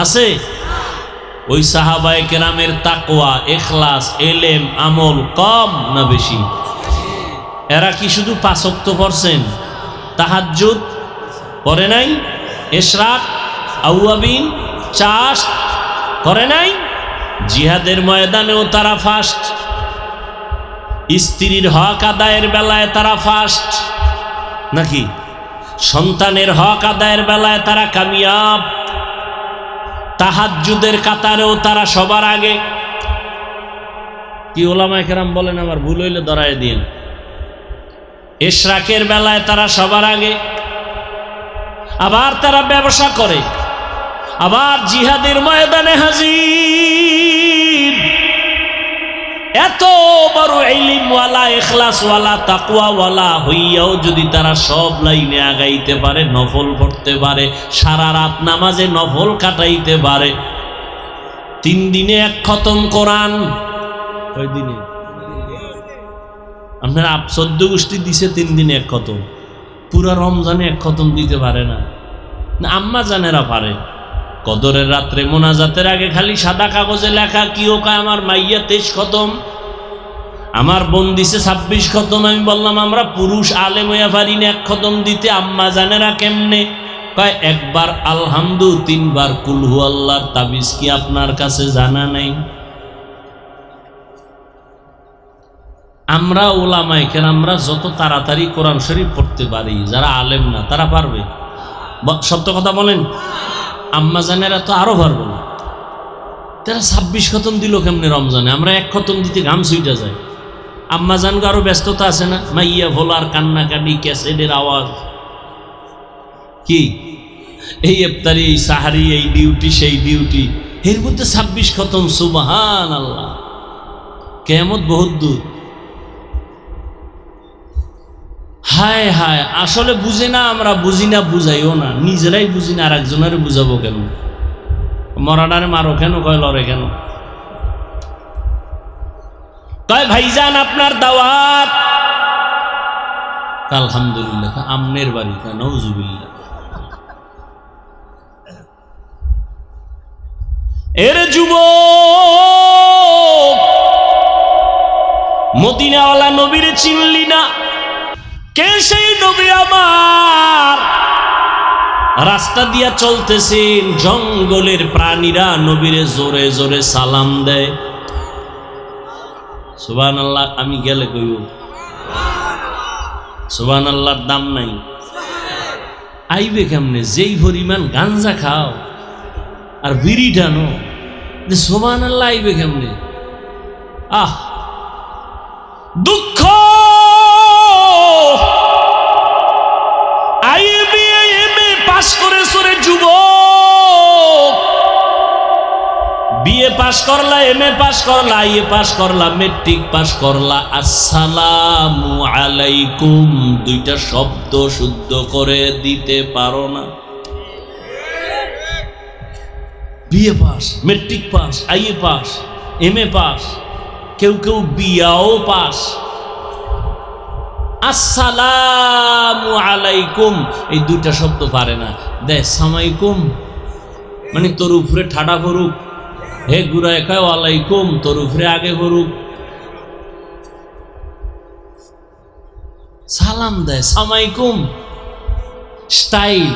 আছে? ওই সাহাবায়ে কেরামের তাকওয়া, ইখলাস, ইলম, আমল কম না বেশি? এরা কি শুধু 5 ওয়াক্ত পড়ছেন? তাহাজ্জুদ পড়ে নাই? ইশরাক, আউয়াবিন, চাষ করে নাই? জিহাদের ময়দানেও তারা ফার্স্ট, স্ত্রীর হক আদায়ের বেলায় তারা ফার্স্ট নাকি? সন্তানের হক আদায়ের বেলায় তারা কামিয়াব। তাহাজ্জুদের কাতারেও তারা সবার আগে। কি ওলামায়ে কেরাম বলেন, আমার ভুল হইলে ধরায় দিন। ইশরাকের বেলায় তারা সবার আগে। আবার তারা ব্যবসা করে, আবার জিহাদের ময়দানে হাজির। এত বড় ইলমওয়ালা, ইখলাসওয়ালা, তাকওয়াওয়ালা হইয়াও যদি তারা সব লাইনে আগাইতে পারে, নফল পড়তে পারে, সারা রাত নামাজে নফল কাটাইতে পারে, 3 দিনে 1 খতম কোরআন। কয় দিনে? আপনারা 14 গোষ্ঠী দিছে 3 দিনে 1 খতম। পুরা রমজানে 1 খতম দিতে পারে না। আম্মা জানেরা পারে। কদরের রাত্রে মোনাজাতের আগে খালি সাদা কাগজে লেখা, কি ও কয় আমার মাইয়া 23 খতম, আমার বোন দিছে 26 খতম। আমি বললাম আমরা পুরুষ আলেম হইয়া পারি না 1 খতম দিতে, আম্মা জানেরা কেমনে? কয় একবার আলহামদু, 3 বার কুল হু আল্লাহর তাবিজ কি আপনার কাছে জানা নেই? আমরা ওলামায়ে কেরামরা যত তাড়াতাড়ি কোরআন শরীফ পড়তে পারি, যারা আলেম না তারা পারবে? সত্য কথা বলেন। আম্মা জানেরা তো আরো পারবো না। তারা 26 খতম দিল কেমনে রমজানে? আমরা 1 খতম দিতে ঘাম ছুইটা যায়। আম্মা জানগো আরো ব্যস্ততা আছে না? মাইয়া ভোলার কান্নাকাটি, ক্যাসেটের আওয়াজ, কি এই ইফতারি, এই সাহারি, এই ডিউটি, সেই ডিউটি, এর মধ্যে 26 খতম। সুবহানাল্লাহ, কিয়ামত বহুত দূর। হায় হায়, আসলে বুঝে না, আমরা বুঝি না, বুঝাইও না, নিজেরাই বুঝি না, আর একজনের বুঝাবো কেন? মরাডারে মারো কেন? কয় লড়ে কেন? কয় ভাইজান আপনার দাওয়াত। আলহামদুলিল্লাহ। আমনের বাড়ি? নাউজুবিল্লাহ। এর যুবক, মদিনাওয়ালা নবীর চিনলি না? কে সেই নবী আমার? রাস্তা দিয়া চলতেছেন, জঙ্গলের প্রাণীরা নবীরে জোরে জোরে সালাম দেয়। সুবহানাল্লাহ। আমি গেলে কইব সুবহানাল্লাহর দাম নাই। আইবে কেমনে? যেই পরিমাণ গাঞ্জা খাও আর বিড়ি টানো, সুবহানাল্লাহ আইবে কেমনে? আহ, দুঃখ। পাস করে সরে যুবক, বিয়ে পাস করলা, MA পাস করলা, IA পাস করলা, মেট্রিক পাস করলা, আসসালামু আলাইকুম দুইটা শব্দ শুদ্ধ করে দিতে পারো না। BA pass, matric pass, IA pass, MA pass, কেউ কেউ বিয়াও পাস, আসসালামু আলাইকুম এই দুইটা শব্দ পারে না। দে সামাইকুম মানে তোর উপরে ঠাডা ভরুক, হে গুড়ায় কয় ওয়ালাইকুম তোর উপরে আগে ভরুক। সালাম দেয় সামাইকুম স্টাইল।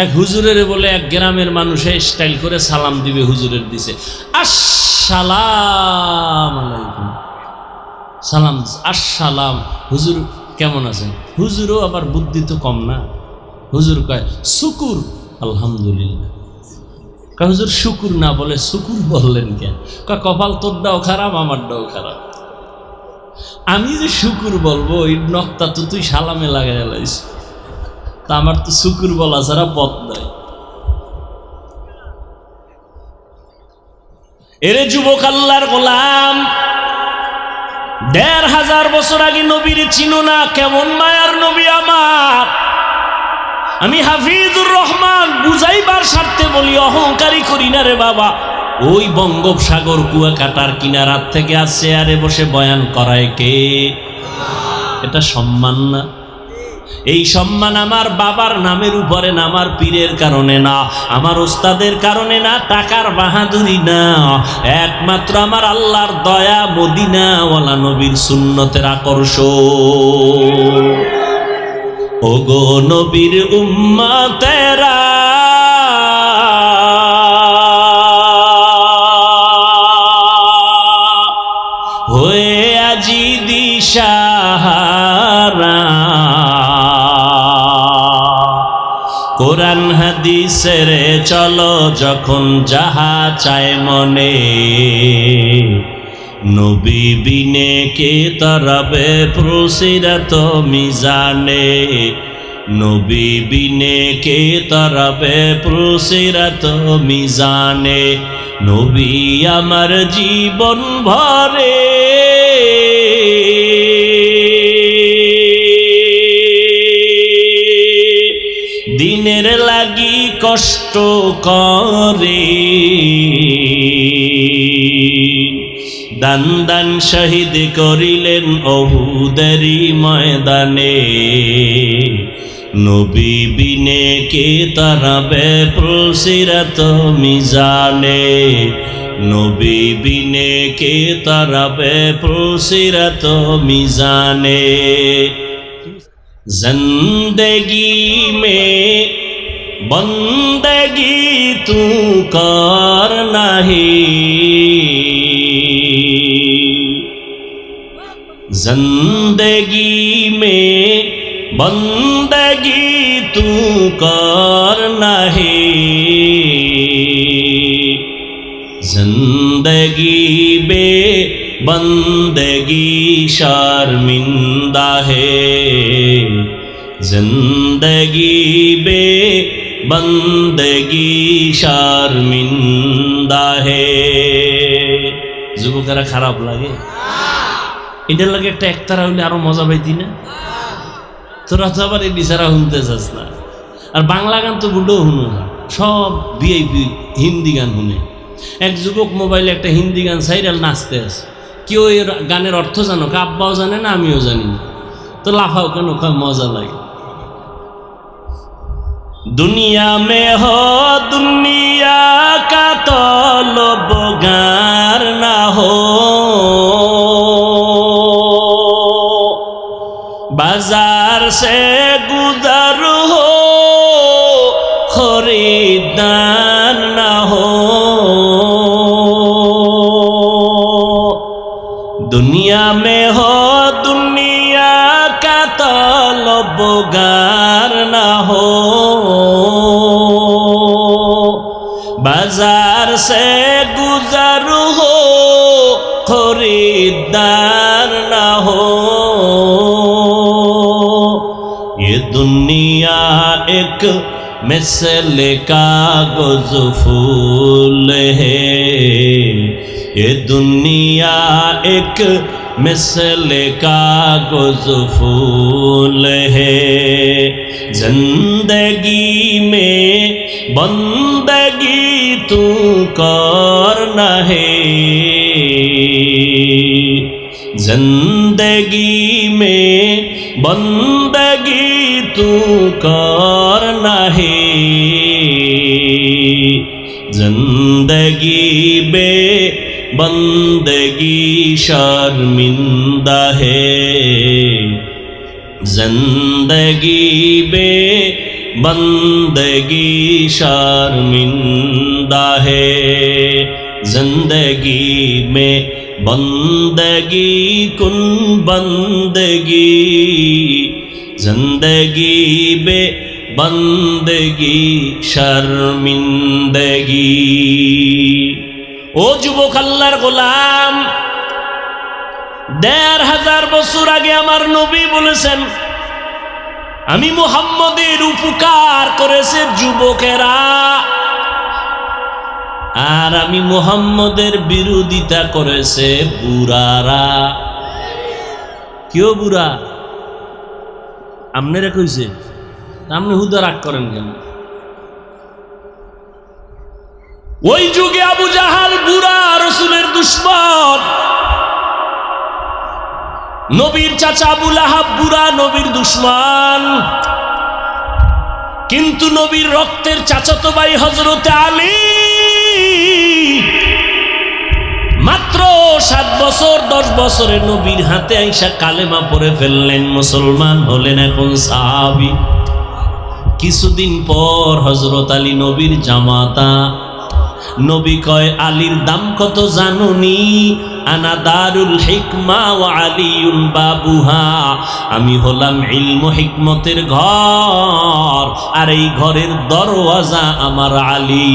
এক হুজুরের বলে এক গ্রামের মানুষে স্টাইল করে সালাম দিবে, হুজুরের দিছে আসসালাম আলাইকুম, সালাম আসসালাম, হুজুর কেমন আছেন? হুজুরও আবার বুদ্ধি তো কম না, হুজুর কয় শুকুর আলহামদুলিল্লাহ। কয় হুজুর শুকুর না বলে শুকুর বললেন কেন? কয় কপাল তোরটাও খারাপ আমারটাও খারাপ, আমি যে শুকুর বলবো ওই নক্তা তো তুই সালামে লাগাই লাইস, তা আমার তো শুকুর বলা ছাড়া পথ নাই। এরে যুবক আল্লাহর গোলাম, ১৫০০ বছর আগে নবীর চিনো না? কেমন মায়ার নবী আমার। আমি হাফিজুর রহমান বুঝাইবার স্বার্থে বলি, অহংকারী করি না রে বাবা। ওই বঙ্গোপসাগর কুয়াকাটার কিনারার থেকে আসছে আরে বসে বয়ান করায় কে? এটা সম্মান না? এই সম্মান আমার বাবার নামের উপরে না, আমার পীরের কারণে না, আমার ওস্তাদের কারণে না, টাকার বাহাদুরি না, একমাত্র আমার আল্লাহর দয়া, মদিনাওয়ালা নবীর সুন্নতের আকর্ষণ। ওগো নবীর উম্মতেরা হয়ে আজি দিশাহারা, কোরআন হাদিসের চলো যখন যাহা চায় মনে, নবী বিনে কে তরবে প্রসিরত মিজানে, নবী বিনে কে তরবে প্রসিরত মিজানে, নবী আমার জীবন ভরে দিনের লাগি কষ্ট করে, দান দান শহীদ করিলেন অহুদেরই ময়দানে, নবী বিনে কে তারাবে প্রসিরত মিজানে, নবী বিনে কে তারাবে প্রসিরত মিজানে। जिंदगी में बंदगी तू कर नहीं, जिंदगी में बंदगी तू कर नहीं, जिंदगी बे बंदगी शर्मिंदा है, जिंदगी बे बंदगी शर्मिंदा है। যুবকেরা খারাপ লাগে? এটার লাগে একটা একতারা হইলে আরো মজা পাইতি না? তোরা তো আবার এই বিচারা শুনতে চাস না। আর বাংলা গান তো বুডো শুনো না, সব ভিআইপি হিন্দি গান শুনে। এক যুবক মোবাইলে একটা হিন্দি গান সাইরাল নাচতে আছে, কেউ এর গানের অর্থ জানো? আব্বাও জানে না, আমিও জানি না, তো লাফাও কেন? মজা লাগে। दुनिया में हो दुनिया का तलबगार ना हो, बाजार से गुजर हो खरीदार ना हो, दुनिया में हो दुनिया का तलबगार ना हो, बाजार से गुजर हो खरीदार ना हो, ये दुनिया एक मिसल कागज फूल है, ये दुनिया एक मिसल कागज फूल है। जिंदगी में बंदगी तू करना है, जिंदगी में बंदगी तू करना है, जिंदगी बे बंदगी शर्मिंदा है, जिंदगी बे बंदगी शर्मिंदा है। जिंदगी में बंदगी कुन बंदगी, जिंदगी बे बंदगी शर्मिंदगी। ও যুবক আল্লাহর গোলাম, ১৫০০ বছর আগে আমার নবী বলেছেন, আমি মুহাম্মদের উপকার করেছে যুবকেরা, আর আমি মুহাম্মদের বিরোধিতা করেছে বুড়ারা। কেউ বুড়া আপনারা কইছে, আপনি হুদা রাগ করেন কেন? ওই যুগে আবু জাহাল বুড়া, রাসূলের দুশমন। নবীর চাচা আবু লাহাব বুড়া, নবীর দুশমন। কিন্তু নবীর রক্তের চাচাতো ভাই হযরতে আলী মাত্র 7 বছর 10 বছরে নবীর হাতে আইসা কালেমা পড়ে ফেললেন, মুসলমান হলেন, এখন সাহাবী। কিছুদিন পর হযরত আলী নবীর জামাতা। নবী কয়, আলীর দাম কত জানুনি? আনা দারুল হিকমা ওয়া আলিউন বাবুহা, আমি হলাম ইলম হিকমতের ঘর, আর এই ঘরের দরওয়াজা আমার আলী।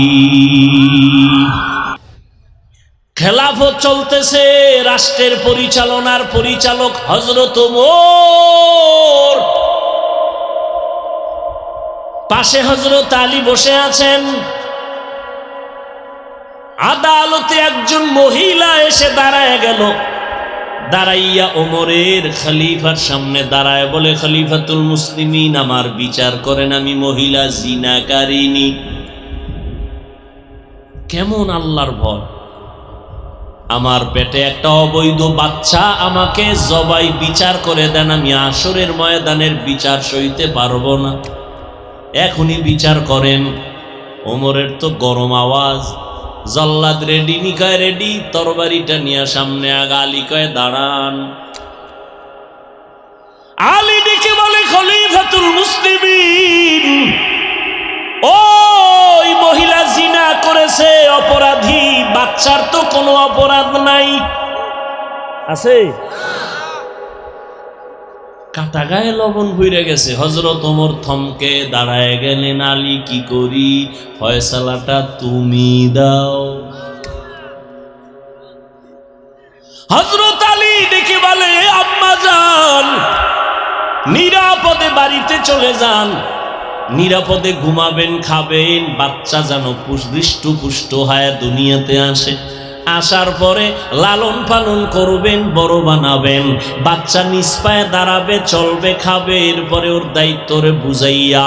খেলাফত চলতেছে, রাষ্ট্রের পরিচালনার পরিচালক হযরত ওমর, পাশে হযরত আলী বসে আছেন। আদালতে একজন মহিলা এসে দাঁড়ায় গেল, দাঁড়াইয়া ওমরের খলিফার সামনে দাঁড়ায় বলে, খলিফাতুল মুসলিমিন, আমার বিচার করেন, আমি মহিলা জিনাকারিনী। কেমন আল্লাহর ভয়! আমার পেটে একটা অবৈধ বাচ্চা, আমাকে জবাই বিচার করে দেন, আমি আসরের ময়দানের বিচার সইতে পারবো না, এখনই বিচার করেন। ওমরের তো গরম আওয়াজ, জল্লাদ রেডি, নিকায় রেডি, তরবারিটা নিয়ে সামনে আগা। আলী কয়, দাঁড়ান। আলী ডেকে বলে, খলিফাতুল মুসলিমিন, ওই মহিলা জিনা করেছে, অপরাধী, বাচ্চার তো কোনো অপরাধ নাই। আছে? কাটা গায়ে লবণ ভইরা গেছে। হযরত ওমর থমকে দাঁড়ায় গেলেন, আলী কি করি? ফয়সালাটা তুমি দাও। হযরত আলী ডেকে বলে, আম্মা যান, নিরাপদে বাড়িতে চলে যান, নিরাপদে ঘুমাবেন, খাবেন, বাচ্চা যেন হৃষ্টপুষ্ট হয়ে দুনিয়াতে আসে। আসার পরে লালন পালন করবেন, বড় বানাবেন, বাচ্চা নিজ পায়ে দাঁড়াবে, চলবে, খাবে। এরপরে ওর দায়িত্বরে বুঝাইয়া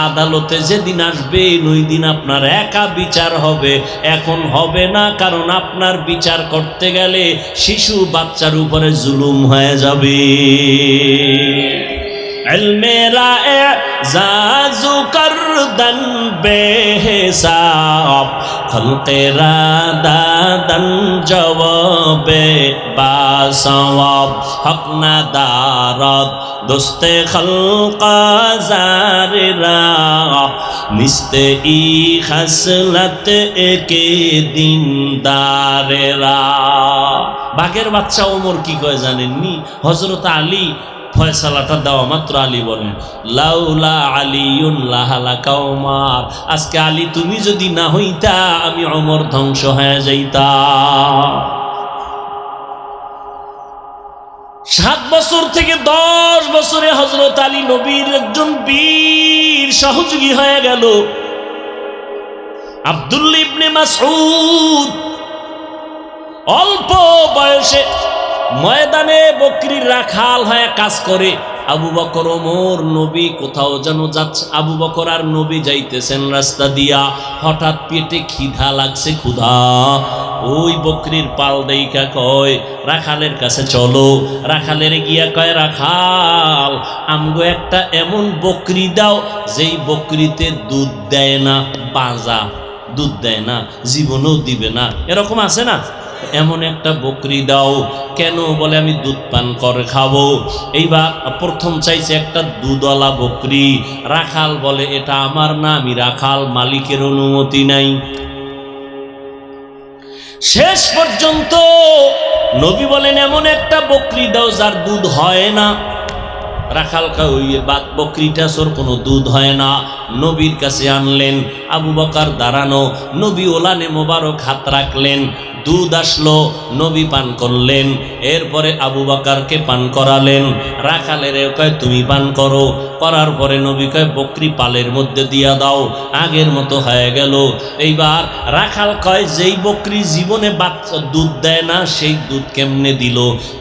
আদালতে যেদিন আসবেন, ওই দিন আপনার একা বিচার হবে। এখন হবে না, কারণ আপনার বিচার করতে গেলে শিশু বাচ্চার উপরে জুলুম হয়ে যাবে। ইলমেরা এজাজু করদন বেহিসাব, খলকেরা দাদন জবাবে বাসওয়াব, হক না দারদ দোস্তে খলকা জারেরা, নিস্তে ই খাসলত একে দিনদারেরা। বাঘের বাচ্চা ওমর কি কয় জানেননি? হযরত আলী ফয়সালাটা দেওয়া মাত্র আলী বলেন, লাউলা আলিউন লাহালাকা ওমর, আজকে আলী তুমি যদি না হইতা, আমি ওমর ধ্বংস হয়ে যাইতাম। 7 বছর থেকে 10 বছরে হযরত আলী নবীর একজন বীর সহযোগী হয়ে গেল। আব্দুল্লাহ ইবনে মাসউদ অল্প বয়সে ময়দানে বকরির রাখাল হয়ে কাজ করে। আবু বকর ওমর নবী কোথাও যেন যাচ্ছে, আবু বকর আর নবী যাইতেছেন রাস্তা দিয়া, হঠাৎ পেটে খিদা লাগছে, ক্ষুধা। ওই বকরির পাল দেইকা কয় রাখালের কাছে চলো। রাখালের গিয়া কয় রাখাল আমগো একটা এমন বকরি দাও যেই বকরিতে দুধ দেয় না, বাজা দুধ দেয় না, জীবনেও দিবে না, এরকম আছে না, এমন একটা বকরি দাও। কেন? বলে আমি দুধ পান করে খাবো। এইবার প্রথম চাইছে একটা দুধওয়ালা বকরি। রাখাল বলে এটা আমার না, আমি রাখাল, মালিকের অনুমতি নাই। শেষ পর্যন্ত নবী বলেন এমন একটা বকরি দাও যার দুধ হয় না। রাখাল ওই বকরিটা সোর কোনো দুধ হয় না। নবীর কাছে আনলেন, আবু বকর দাঁড়ানো, নবী ওলানে মোবারক হাত রাখলেন, দুধ আসলো, নবী পান করলেন। এরপরে আবু বকরকে পান করালেন। রাখালের কয় তুমি পান করো। করার পরে নবী কয় বকরি পালের মধ্যে দিয়া দাও, আগের মতো হয়ে গেল। এইবার রাখাল কয় যেই বকরি জীবনে বাচ্চা দুধ দেয় না সেই দুধ কেমনে দিল?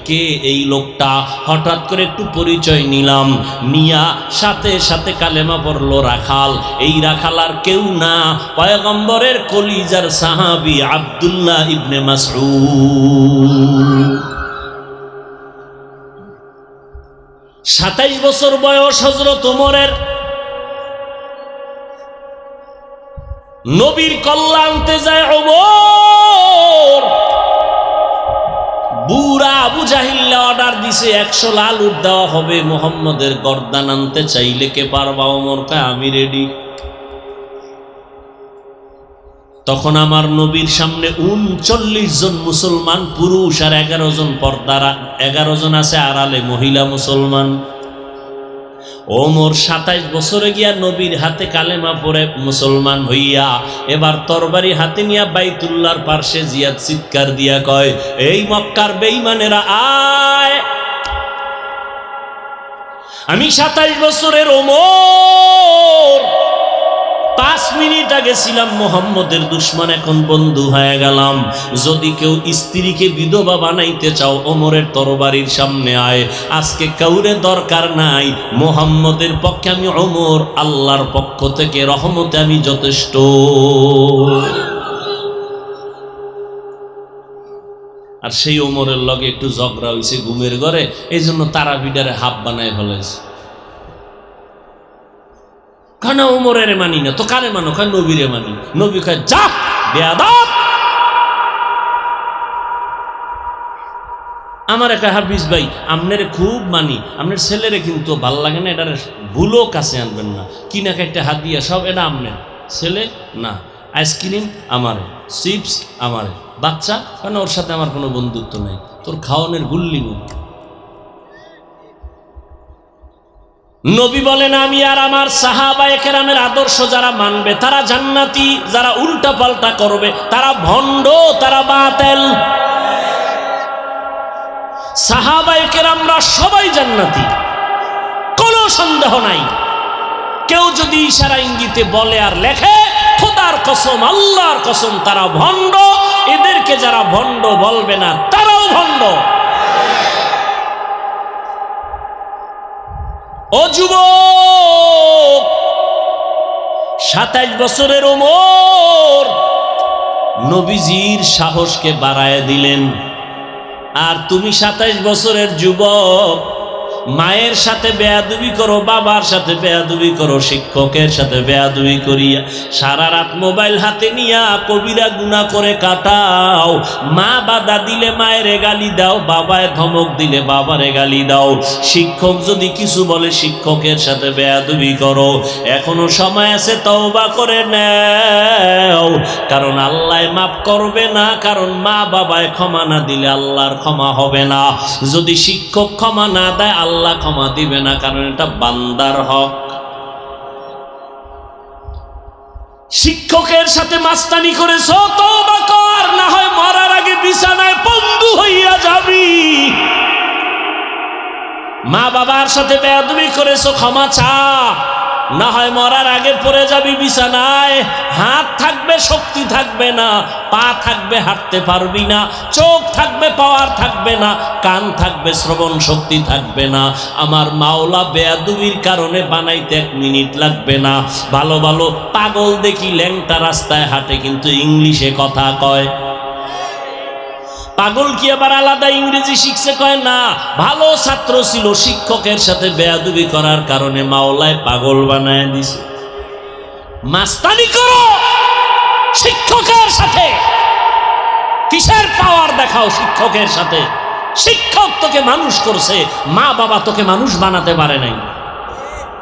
কে এই লোকটা? হঠাৎ করে একটু পরিচয় নিলাম, নিয়া সাথে সাথে কালেমা পড়লো রাখাল। এই রাখাল আর কেউ না, পয়গম্বরের কলিজার সাহাবী আব্দুল্লাহ ইবনে মাসউদ। 27 বছর বয়স হযরত ওমরের। নবীর কল্লা আনতে যায় ওমর। বুড়া আবু জাহিল অর্ডার দিছে 100 লাল উট দেওয়া হবে, মুহাম্মদের গর্দান আনতে চাইলে কে পারবা? ওমর কয় আমি রেডি। তখন আমার নবীর সামনে 39 জন মুসলমান পুরুষ আর 11 জন পর্দার, 11 জন আছে আড়ালে মহিলা মুসলমান। ওমর 27 বছরে গিয়া নবীর হাতে কালেমা পড়ে মুসলমান হইয়া এবার তরবারি হাতে নিয়া বাইতুল্লাহর পার্শ্বে জিয়াদ চিৎকার দিয়া কয় এই মক্কার বেঈমানেরা আয়। আমি 27 বছরের ওমর, 5 মিনিট আগে ছিলাম মুহাম্মদের দুশমন, এখন বন্ধু হয়ে গেলাম। যদি কেউ স্ত্রীকে বিধবা বানাইতে চাও ওমরের তরবারির সামনে আয়। আজকে কাউরে দরকার নাই, মুহাম্মদের পক্ষে আমি ওমর, আল্লাহর পক্ষ থেকে রহমতে আমি যথেষ্ট। আর সেই ওমরের লগে একটু ঝগড়া হয়েছে ঘুমের ঘরে, এই জন্য তারা বিডারে হাফ বানায় ফেলেছে। কেন ওমরের মানি না তো কারে মানো? কেন নবীরে মানি। নবী কয় যা বেয়াদব। আমার একটা হাফিজ ভাই আমনের খুব মানি, আপনার ছেলেরে কিন্তু ভাল লাগে না, এটার ভুলও কাছে আনবেন না। কিনা একটা হাত দিয়া সব এটা আমনের ছেলে না। আইসক্রিম আমারে, চিপস আমারে, বাচ্চা কেন ওর সাথে আমার কোনো বন্ধুত্ব নাই, তোর খাওয়ানোর গুল্লি নেই। নবী বলেন আমি আর আমার সাহাবায়ে কেরামের আদর্শ যারা মানবে তারা জান্নাতি, যারা উল্টা পাল্টা করবে তারা ভণ্ড, তারা বাতিল। সাহাবায়ে কেরামরা সবাই জান্নাতি, কোনো সন্দেহ নাই। কেউ যদি ইশারা ইঙ্গিতে বলে আর লেখে, খোদার কসম, আল্লাহর কসম তারা ভণ্ড। এদেরকে যারা ভণ্ড বলবে না তারাও ভণ্ড। ও যুবক, 27 বছরের ওমর নবীজির সাহসকে বাড়ায় দিলেন। আর তুমি 27 বছরের যুবক, মায়ের সাথে বেয়াদবি করো, বাবার সাথে বেয়াদবি করো, শিক্ষকের সাথে বেয়াদবি করিয়া সারা রাত মোবাইল হাতে নিয়া কবিরা গুনাহ করে কাটাও। মা বাধা দিলে মায়ের গালি দাও, বাবায় ধমক দিলে বাবারে গালি দাও, শিক্ষক যদি কিছু বলে শিক্ষকের সাথে বেয়াদবি করো। এখনো সময় আছে, তওবা করে নাও, কারণ আল্লাহ মাফ করবে না। কারণ মা বাবায় ক্ষমা না দিলে আল্লাহর ক্ষমা হবে না। যদি শিক্ষক ক্ষমা না দেয় আল্লাহ ক্ষমা দিবে না, কারণ এটা বান্দার হক। শিক্ষকের সাথে মাস্তানি করেছো, তওবা কর, না হয় মরার আগে বিছানায় বন্ধু হইয়া যাবি। মা বাবার সাথে বেয়াদবি করেছো, ক্ষমা চা, না হয় মরার আগে পড়ে যাবি বিছানায়, হাত থাকবে শক্তি থাকবে না, পা থাকবে হাঁটতে পারবি না, চোখ থাকবে পাওয়ার থাকবে না, কান থাকবে শ্রবণ শক্তি থাকবে না। আমার মাওলা বেয়াদবির কারণে বানাইতে 1 মিনিট লাগবে না। ভালো ভালো পাগল দেখি ল্যাংটা রাস্তায় হাঁটে কিন্তু ইংলিশে কথা কয়। পাগল কি আবার আলাদা ইংরেজি শিখছে? কয় না, ভালো ছাত্র ছিল, শিক্ষকের সাথে বেয়াদবি করার কারণে মাওলায় পাগল বানায় দিছে। মাস্তানি করো শিক্ষকের সাথে, কিসের পাওয়ার দেখাও শিক্ষকের সাথে? শিক্ষক তোকে মানুষ করছে, মা বাবা তোকে মানুষ বানাতে পারে নাই।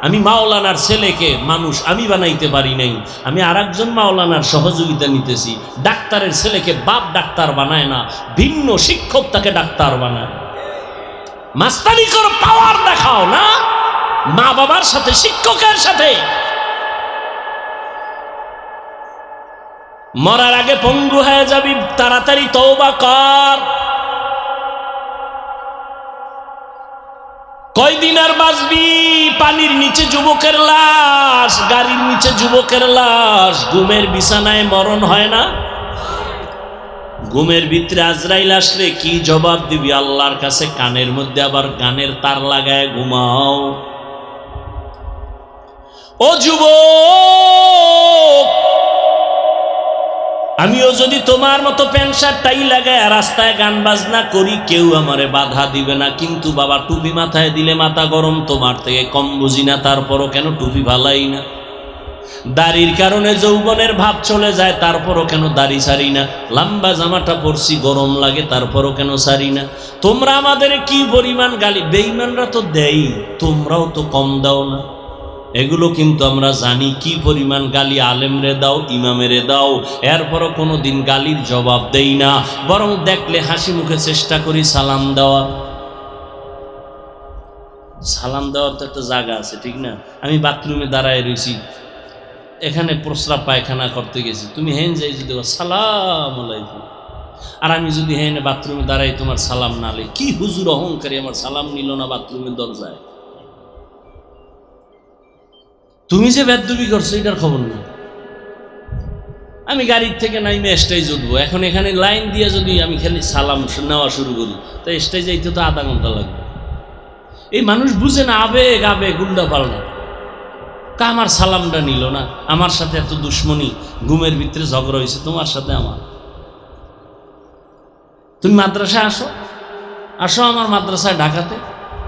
আমি মাওলানার ছেলেকে মানুষ আমি বানাইতে পারি নাই, আমি আরেকজন মাওলানার সহযোগিতা নিতেছি। ডাক্তারের ছেলেকে বাপ ডাক্তার বানায় না, ভিন্ন শিক্ষক তাকে ডাক্তার বানায়। মাস্তানি করো, পাওয়ার দেখাও না মা বাবার সাথে, শিক্ষকের সাথে। মরার আগে পঙ্গু হয়ে যাবি, তাড়াতাড়ি তওবা কর। কয়দিন আর বাঁচবি? পানির নিচে যুবকের লাশ, গাড়ির নিচে যুবকের লাশ। ঘুমের বিছানায় মরণ হয় না? ঘুমের ভিতরে আজরাইল আসলে কি জবাব দিবি আল্লাহর কাছে? কানের মধ্যে আবার গানের তার লাগায় ঘুমাও। ও যুবক, আমিও যদি তোমার মতো প্যান্ট শার্ট টাই লাগায় রাস্তায় গান বাজনা করি, কেউ আমারে বাধা দিবে না। কিন্তু বাবা টুপি মাথায় দিলে মাথা গরম, তোমার থেকে কম বুঝি না, তারপরও কেন টুপি ভালাই না? দাড়ির কারণে যৌবনের ভাব চলে যায়, তারপরও কেন দাড়ি ছাড়ি না? লম্বা জামাটা পরছি, গরম লাগে, তারপরও কেন ছাড়ি না? তোমরা আমাদের কি পরিমাণ গালি! বেঈমানরা তো দেই, তোমরাও তো কম দাও না। এগুলো কিন্তু আমরা জানি কি পরিমাণ গালি আলেমরে দাও, ইমামেরে দাও, এরপরও কোনো দিন গালির জবাব দেই না, বরং দেখলে হাসি মুখে চেষ্টা করি সালাম দেওয়া। সালাম দেওয়ার তো একটা জায়গা আছে, ঠিক না? আমি বাথরুমে দাঁড়ায় রয়েছি, এখানে প্রস্রাব পায়খানা করতে গেছি, তুমি হেন যাই যদি সালাম আলাইকুম, আর আমি যদি হেন বাথরুমে দাঁড়াই তোমার সালাম না লে, কি হুজুর অহংকারী, আমার সালাম নিল না বাথরুমের দরজায়। তুমি যে বেদবি করছো এটার খবর নেই। আমি গাড়ির থেকে নাইমে স্টেজ উঠবো, এখন এখানে লাইন দিয়ে যদি আমি খালি সালাম নেওয়া শুরু করি, তো স্টেজ যাইতে তো আধা ঘন্টা লাগবে। এই মানুষ বুঝে না, আবেগ আবেগ উল্টা পাল্টা। আমার সালামটা নিল না, আমার সাথে এত দুশ্মনী, ঘুমের ভিতরে ঝগড়া হয়েছে তোমার সাথে আমার। তুমি মাদ্রাসায় আসো, আসো আমার মাদ্রাসায় ঢাকাতে,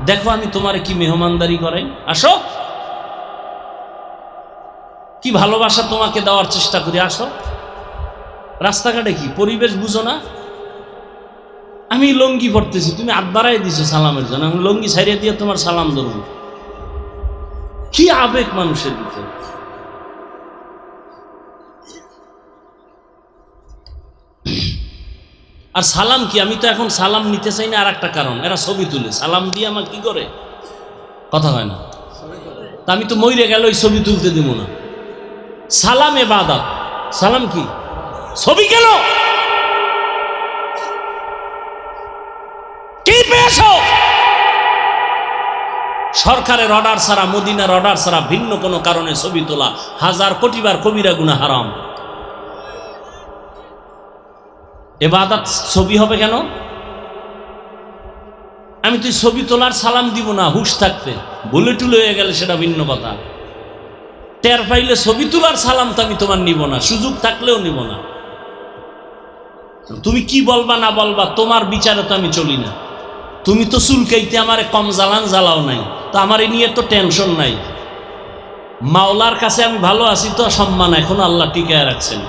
দেখো আমি তোমার কি মেহমানদারি করাই। আসো, কি ভালোবাসা তোমাকে দেওয়ার চেষ্টা করি, আসো। রাস্তাঘাটে কি পরিবেশ বুঝো না? আমি লঙ্গি পড়তেছি, তুমি হাত বাড়াই দিছো সালামের জন্য, আমি লঙ্গি ছাড়িয়ে দিয়ে তোমার সালাম ধরব। কি আবেগ মানুষের ভিতরে! আর সালাম কি, আমি তো এখন সালাম নিতে চাই না, আর একটা কারণ, এরা ছবি তুলে সালাম দিয়ে আমার কি করে, কথা হয় না। তা আমি তো মইরে গেল ওই ছবি তুলতে দিব না। সালাম ইবাদত, সালাম কি ছবি? কেন কি পেয়েছো? সরকারের অর্ডার ছাড়া, মদিনার অর্ডার ছাড়া ভিন্ন কোনো কারণে ছবি তোলা 1000 কোটিবার কবিরা গুনাহ, হারাম। ইবাদত ছবি হবে কেন? আমি তুই ছবি তোলার সালাম দিব না হুশ থাকতে, ভুলে টুলে হয়ে গেলে সেটা ভিন্ন কথা। টের পাইলে ছবি তোলার সালাম তো আমি তোমার নিব না, সুযোগ থাকলেও নিব না। তুমি কি বলবা না বলবা তোমার বিচারে তো আমি চলি না। তুমি তো চুলকাইতে আমারে কম জ্বালান জ্বালাও নাই, তো আমার এই নিয়ে তো টেনশন নাই। মাওলার কাছে আমি ভালো আছি, তো সম্মান এখনো আল্লাহ টিকায় রাখছেন।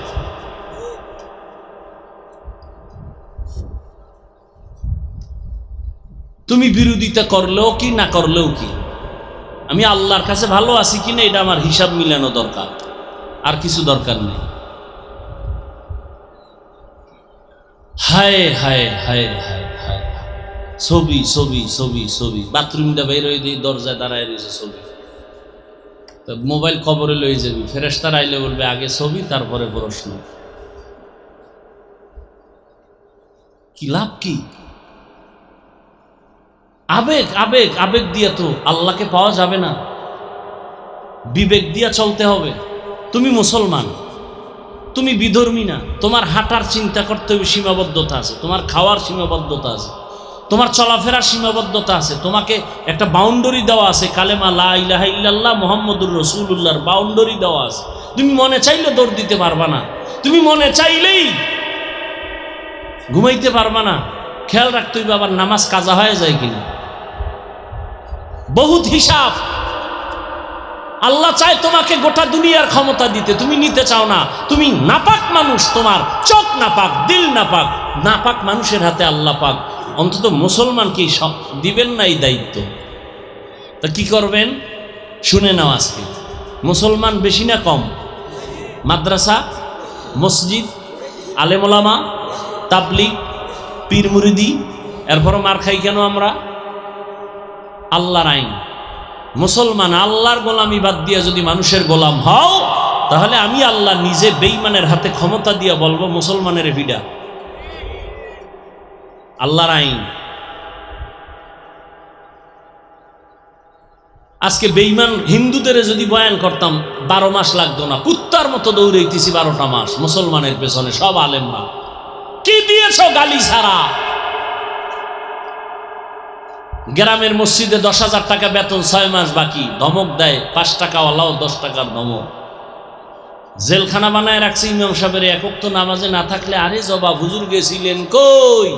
তুমি বিরোধিতা করলেও কি না করলেও কি, আমি আল্লাহর কাছে ভালো আছি কিনা এটা আমার হিসাব মিলানো দরকার, আর কিছু দরকার নেই। হায় হায় হায় হায় হায়, ছবি ছবি ছবি ছবি, বাথরুমটা বের হয়ে দিয়ে দরজায় দাঁড়ায় রয়েছে ছবি। তো মোবাইল খবরে লয়ে যাবি, ফেরেশতারা আইলে বলবে আগে ছবি তারপরে প্রশ্ন। কি লাভ কি? আবেগ আবেগ আবেগ দিয়ে তো আল্লাহকে পাওয়া যাবে না। বিবেক দিয়া চলতে হবে। তুমি মুসলমান, তুমি বিধর্মী না। তোমার হাঁটার চিন্তা করতে হবে, সীমাবদ্ধতা আছে। তোমার খাওয়ার সীমাবদ্ধতা আছে, তোমার চলাফেরার সীমাবদ্ধতা আছে। তোমাকে একটা বাউন্ডারি দেওয়া আছে, কালেমা লা ইলাহা ইল্লাল্লাহ মুহাম্মাদুর রাসূলুল্লাহর বাউন্ডারি দেওয়া আছে। তুমি মনে চাইলে দৌড় দিতে পারবা না, তুমি মনে চাইলেই ঘুমাইতে পারবা না। খেয়াল রাখতে হইবে আবার নামাজ কাজা হয়ে যায় কিনা, বহুত হিসাব। আল্লাহ চায় তোমাকে গোটা দুনিয়ার ক্ষমতা দিতে, তুমি নিতে চাও না। তুমি নাপাক মানুষ, তোমার চোখ নাপাক, দিল নাপাক। নাপাক মানুষের হাতে আল্লাহ পাক। অন্তত মুসলমানকে দিবেন না এই দায়িত্ব। তা কি করবেন শুনে নাও আজকে। মুসলমান বেশি না কম? মাদ্রাসা, মসজিদ, আলেম ওলামা, তাবলিগ, পীর মুরিদি, এরপর মার খাই কেন আমরা? আল্লাহর আইন। মুসলমান আল্লাহর গোলামি বাদ দিয়ে যদি মানুষের গোলাম হও, তাহলে আমি আল্লাহ নিজে বেঈমানের হাতে ক্ষমতা দিয়ে বলবো মুসলমানের ভিডা। আল্লাহর আইন। আজকে বেঈমান হিন্দুদের যদি বয়ান করতাম 12 মাস লাগতো না। কুত্তার মতো দৌড়াইতেছি 12টা মাস মুসলমানের পেছনে, সব আলেমরা। কি দিয়েছ গালি ছাড়া? গ্রামের মসজিদে 10,000 টাকা বেতন, 6 মাস বাকি, ধমক দেয় 5 টাকাওয়ালাও 10 টাকার ধমক। জেলখানা বানায় রাখছে ইমাম সাহেবের। এক ওয়াক্ত নামাজে না থাকলে, আরে জবাব হুজুর গেছিলেন কই?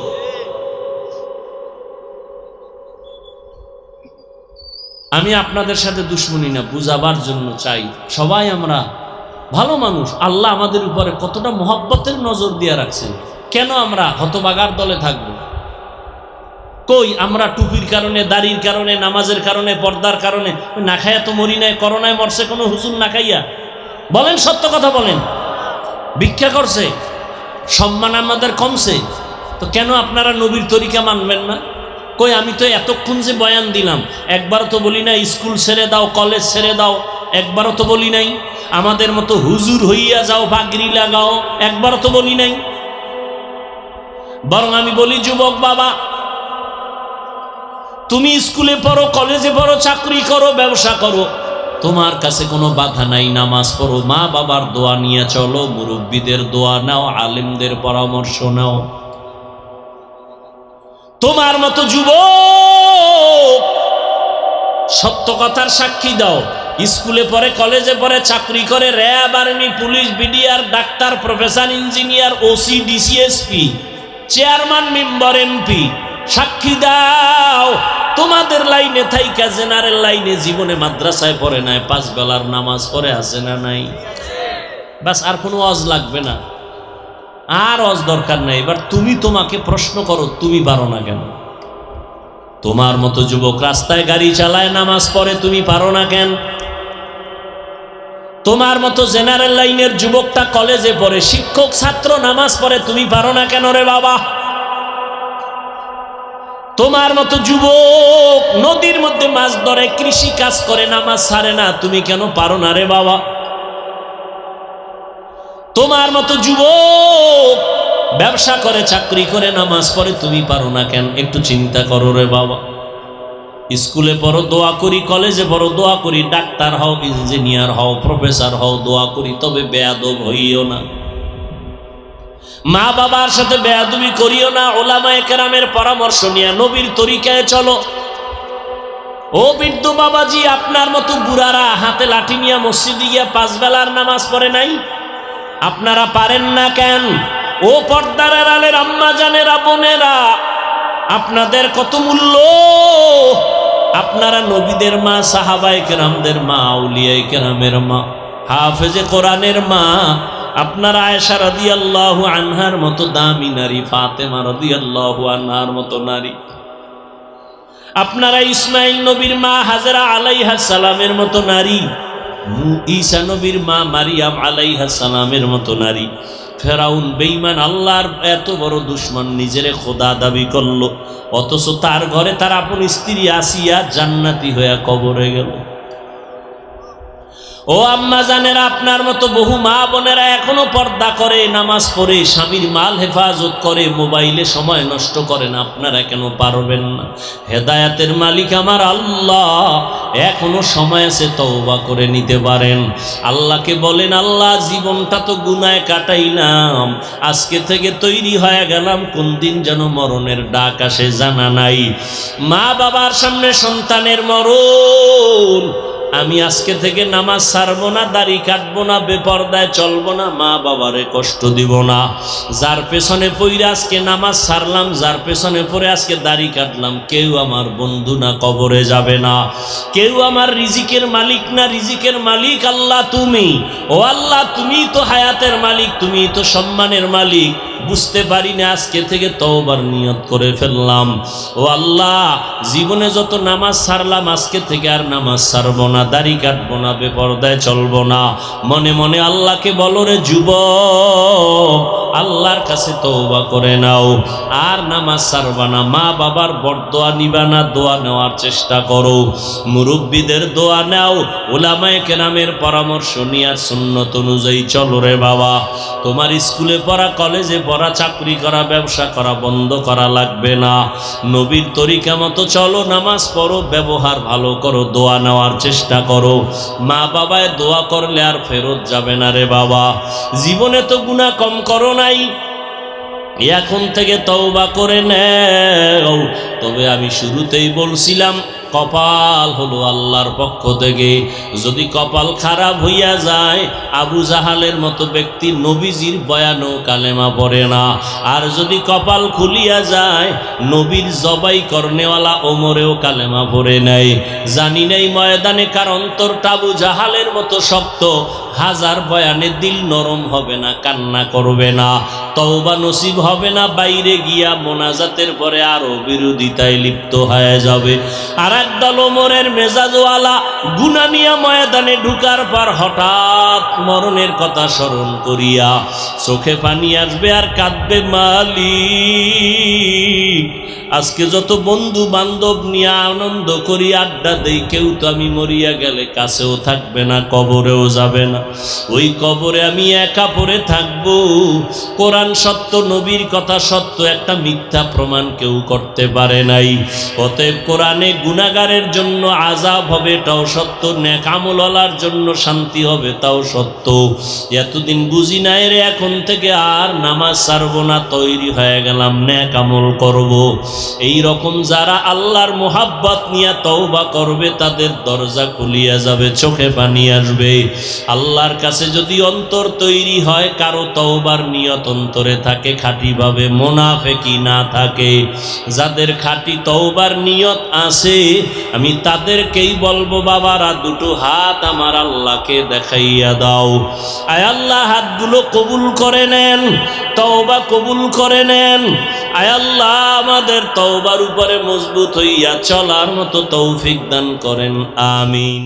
আমি আপনাদের সাথে দুশ্মনী না, বুঝাবার জন্য চাই। সবাই আমরা ভালো মানুষ। আল্লাহ আমাদের উপরে কতটা মহব্বতের নজর দিয়ে রাখছেন। কেন আমরা হতবাগার দলে থাকবো? কই আমরা টুপির কারণে, দাড়ির কারণে, নামাজের কারণে, পর্দার কারণে না খাইয়া তো মরি নাই। করোনায় মরছে কোনো হুজুর না খাইয়া? বলেন, সত্য কথা বলেন। ভিক্ষা করছে, সম্মান আমাদের কমছে। তো কেন আপনারা নবীর তরিকা মানবেন না? কই আমি তো এতক্ষণ যে বয়ান দিলাম, একবারও তো বলি নাই স্কুল ছেড়ে দাও, কলেজ ছেড়ে দাও। একবারও তো বলি নাই আমাদের মতো হুজুর হইয়া যাও, পাগড়ি লাগাও। একবারও তো বলি নাই। বরং আমি বলি, যুবক বাবা, তুমি স্কুলে পড়ো, কলেজে পড়ো, চাকরি করো, ব্যবসা করো, তোমার কাছে কোনো বাধা নাই। নামাজ পড়ো, মা বাবার দোয়া নিয়ে চলো, মুরব্বীদের দোয়া নাও, আলেমদের পরামর্শ নাও। তোমার মতো যুবক সত্য কথার সাক্ষী দাও। স্কুলে পড়ে, কলেজে পড়ে, চাকরি করে, RAB, army, police, BDR, doctor, professor, engineer, OC, DC SP, chairman, member, MP, সাক্ষী দাও। তোমাদের লাইনে থাইকা জেনারেল লাইনে জীবনে মাদ্রাসায় পড়ে নাই, 5 বেলার নামাজ পড়ে আছে না নাই? বাস, আর কোনো ওয়াজ লাগবে না, আর ওয়াজ দরকার নাই। এবার তুমি তোমাকে প্রশ্ন করো, তুমি পারো না কেন? তোমার মতো যুবক রাস্তায় গাড়ি চালায়, নামাজ পড়ে, তুমি পারো না কেন? তোমার মতো জেনারেল লাইনের যুবকটা কলেজে পড়ে, শিক্ষক, ছাত্র, নামাজ পড়ে, তুমি পারো না কেন রে বাবা? তোমার মতো যুবক নদীর মধ্যে মাছ ধরে, কৃষি কাজ করে, নামাজ ছাড়ে না, তুমি কেন পারো না রে বাবা? তোমার মতো যুবক ব্যবসা করে, চাকরি করে, নামাজ পড়ে, তুমি পারো না কেন? একটু চিন্তা করো রে বাবা। স্কুলে পড়ো, দোয়া করি, কলেজে পড়ো, দোয়া করি, ডাক্তার হও, ইঞ্জিনিয়ার হও, প্রফেসর হও, দোয়া করি, তবে বেয়াদব হইও না। মা বাবার সাথে বেয়াদবি করিও না। ওলামায়ে কেরামের পরামর্শ নিয়ে নবীর তরিকায় চলো। ও বৃদ্ধ বাবাজি, আপনার মতো বুড়ারা হাতে লাঠি নিয়ে মসজিদে গিয়া 5 বেলার নামাজ পড়ে নাই? আপনারা পারেন না কেন? ও পর্দার আড়ালের আম্মা জানেরা, বোনেরা, আপনাদের কত মূল্য। আপনারা নবীদের মা, সাহাবায়ে কেরামদের মা, আউলিয়ায়ে কেরামের মা, হাফেজে কোরআনের মা। আপনারা আয়েশা রাদিয়াল্লাহু আনহার মতো দামি নারী, ফাতেমা রাদিয়াল্লাহু আনহার মতো নারী। আপনারা ইসমাইল নবীর মা হাজেরা আলাইহা সালামের মতো নারী, ঈসা নবীর মা মারিয়াম আলাইহা সালামের মতো নারী। ফেরাউন বেঈমান, আল্লাহর এত বড় দুশমন, নিজেরে খোদা দাবি করলো, অথচ তার ঘরে তার আপন স্ত্রী আসিয়া জান্নাতি হয়ে কবরে গেল। ও আম্মা জানেরা, আপনার মতো বহু মা বোনেরা এখনো পর্দা করে, নামাজ পড়ে, স্বামীর মাল হেফাজত করে, মোবাইলে সময় নষ্ট করেন। আপনারা কেন পারবেন না? হেদায়াতের মালিক আমার আল্লাহ, এখনো সময় আছে, তওবা করে নিতে পারেন। আল্লাহকে বলেন, আল্লাহ জীবনটা তো গুনায় কাটাইলাম, আজকে থেকে তৈরি হয়ে গেলাম, কোন দিন যেন মরণের ডাক আসে জানা নাই। মা বাবার সামনে সন্তানের মরণ, আমি আজকে থেকে নামাজ ছাড়বো না, দাড়ি কাটবো না, বেপরদায় চলবো না, মা বাবারে কষ্ট দিব না। যার পেছনে পড়ে আজকে নামাজ ছাড়লাম, যার পেছনে পড়ে আজকে দাড়ি কাটলাম, কেউ আমার বন্ধু না, কবরে যাবে না। কেউ আমার রিজিকের মালিক না, রিজিকের মালিক আল্লাহ তুমি। ও আল্লাহ, তুমি তো হায়াতের মালিক, তুমি তো সম্মানের মালিক। বুঝতে পারি না, আজকে থেকে তওবার নিয়ত করে ফেললাম। ও আল্লাহ, জীবনে যত নামাজ ছাড়লাম, আজকে থেকে আর নামাজ ছাড়বো না, দাড়ি কাটবো না, বেপরদায় চলবো না। মনে মনে আল্লাহকে বলো, রে যুবক, আল্লাহর কাছে তওবা করে নাও, আর নামাজ ছাড়বা না। মা বাবার বরদোয়া নিবা না, দোয়া নেওয়ার চেষ্টা করো। মুরব্বীদের দোয়া নাও, উলামায়ে কেরামের পরামর্শ নিয়ে সুন্নত অনুযায়ী চলো রে বাবা। তোমার স্কুলে পড়া, কলেজে পড়া, চাকরি করা, ব্যবসা করা বন্ধ করা লাগবে না। নবীর তরিকা মতো চলো, নামাজ পড়ো, ব্যবহার ভালো করো, দোয়া নেওয়ার চেষ্টা করো। মা বাবায় দোয়া করলে আর ফেরত যাবে না রে বাবা। জীবনে তো গুনাহ কম করো নাই, এখন থেকে তওবা করে নেও। তবে আমি শুরুতেই বলছিলাম, কপাল হলো আল্লাহর পক্ষ থেকে। যদি কপাল খারাপ হইয়া যায়, আবু জাহালের মতো ব্যক্তি নবীজির বয়ানও কালেমা পড়ে না। আর যদি কপাল খুলিয়া যায়, নবীর জবাই করনেওয়ালা ওমরেও কালেমা পড়ে নাই। জানি নাই ময়দানে কার অন্তরটা আবু জাহালের মতো শক্ত, হাজার বয়ানে দিল নরম হবে না, কান্না করবে না, তওবা নসিব হবে না, বাইরে গিয়া মোনাজাতের পরে আরো বিরোধিতায় লিপ্ত হয়ে যাবে। আর একদল ওমরের মেজাজওয়ালা গুনাহ নিয়া ময়দানে ঢুকার পর হঠাৎ মরণের কথা স্মরণ করিয়া চোখে পানি আসবে আর কাঁদবে, মালিক, আজকে যত বন্ধু বান্ধব নিয়ে আনন্দ করি, আড্ডা দেই, কেউ তো আমি মরিয়া গেলে কাছেও থাকবে না, কবরেও যাবে না। ওই কবরে আমি একা পড়ে থাকবো। কোরআন সত্য, নবীর কথা সত্য, একটা মিথ্যা প্রমাণ কেউ করতে পারে নাই। অতএব কোরআনে গুনাহগারের জন্য আযাব হবে, এটাও সত্য, নেক আমলওয়ালার জন্য শান্তি হবে, তাও সত্য। এতদিন বুঝি নাই রে, এখন থেকে আর নামাজ ছাড়বো না, তৈরি হয়ে গেলাম, নেক আমল করব। এই রকম যারা আল্লাহর মোহাব্বত নিয়ে তওবা করবে, তাদের দরজা খুলিয়া যাবে, চোখে পানি আসবে। আল্লাহর কাছে যদি অন্তর তৈরি হয়, কারো তওবার নিয়ত অন্তরে থাকে খাঁটিভাবে, মুনাফিকি না থাকে, যাদের খাঁটি তওবার নিয়ত আছে, আমি তাদেরকেই বলবো, বাবারা দুটো হাত আমার আল্লাহকে দেখাইয়া দাও। আয় আল্লাহ, হাতগুলো কবুল করে নেন, তওবা কবুল করে নেন। আয় আল্লাহ, আমাদের তওবার উপরে মজবুত হইয়া চলার মতো তৌফিক দান করেন, আমিন।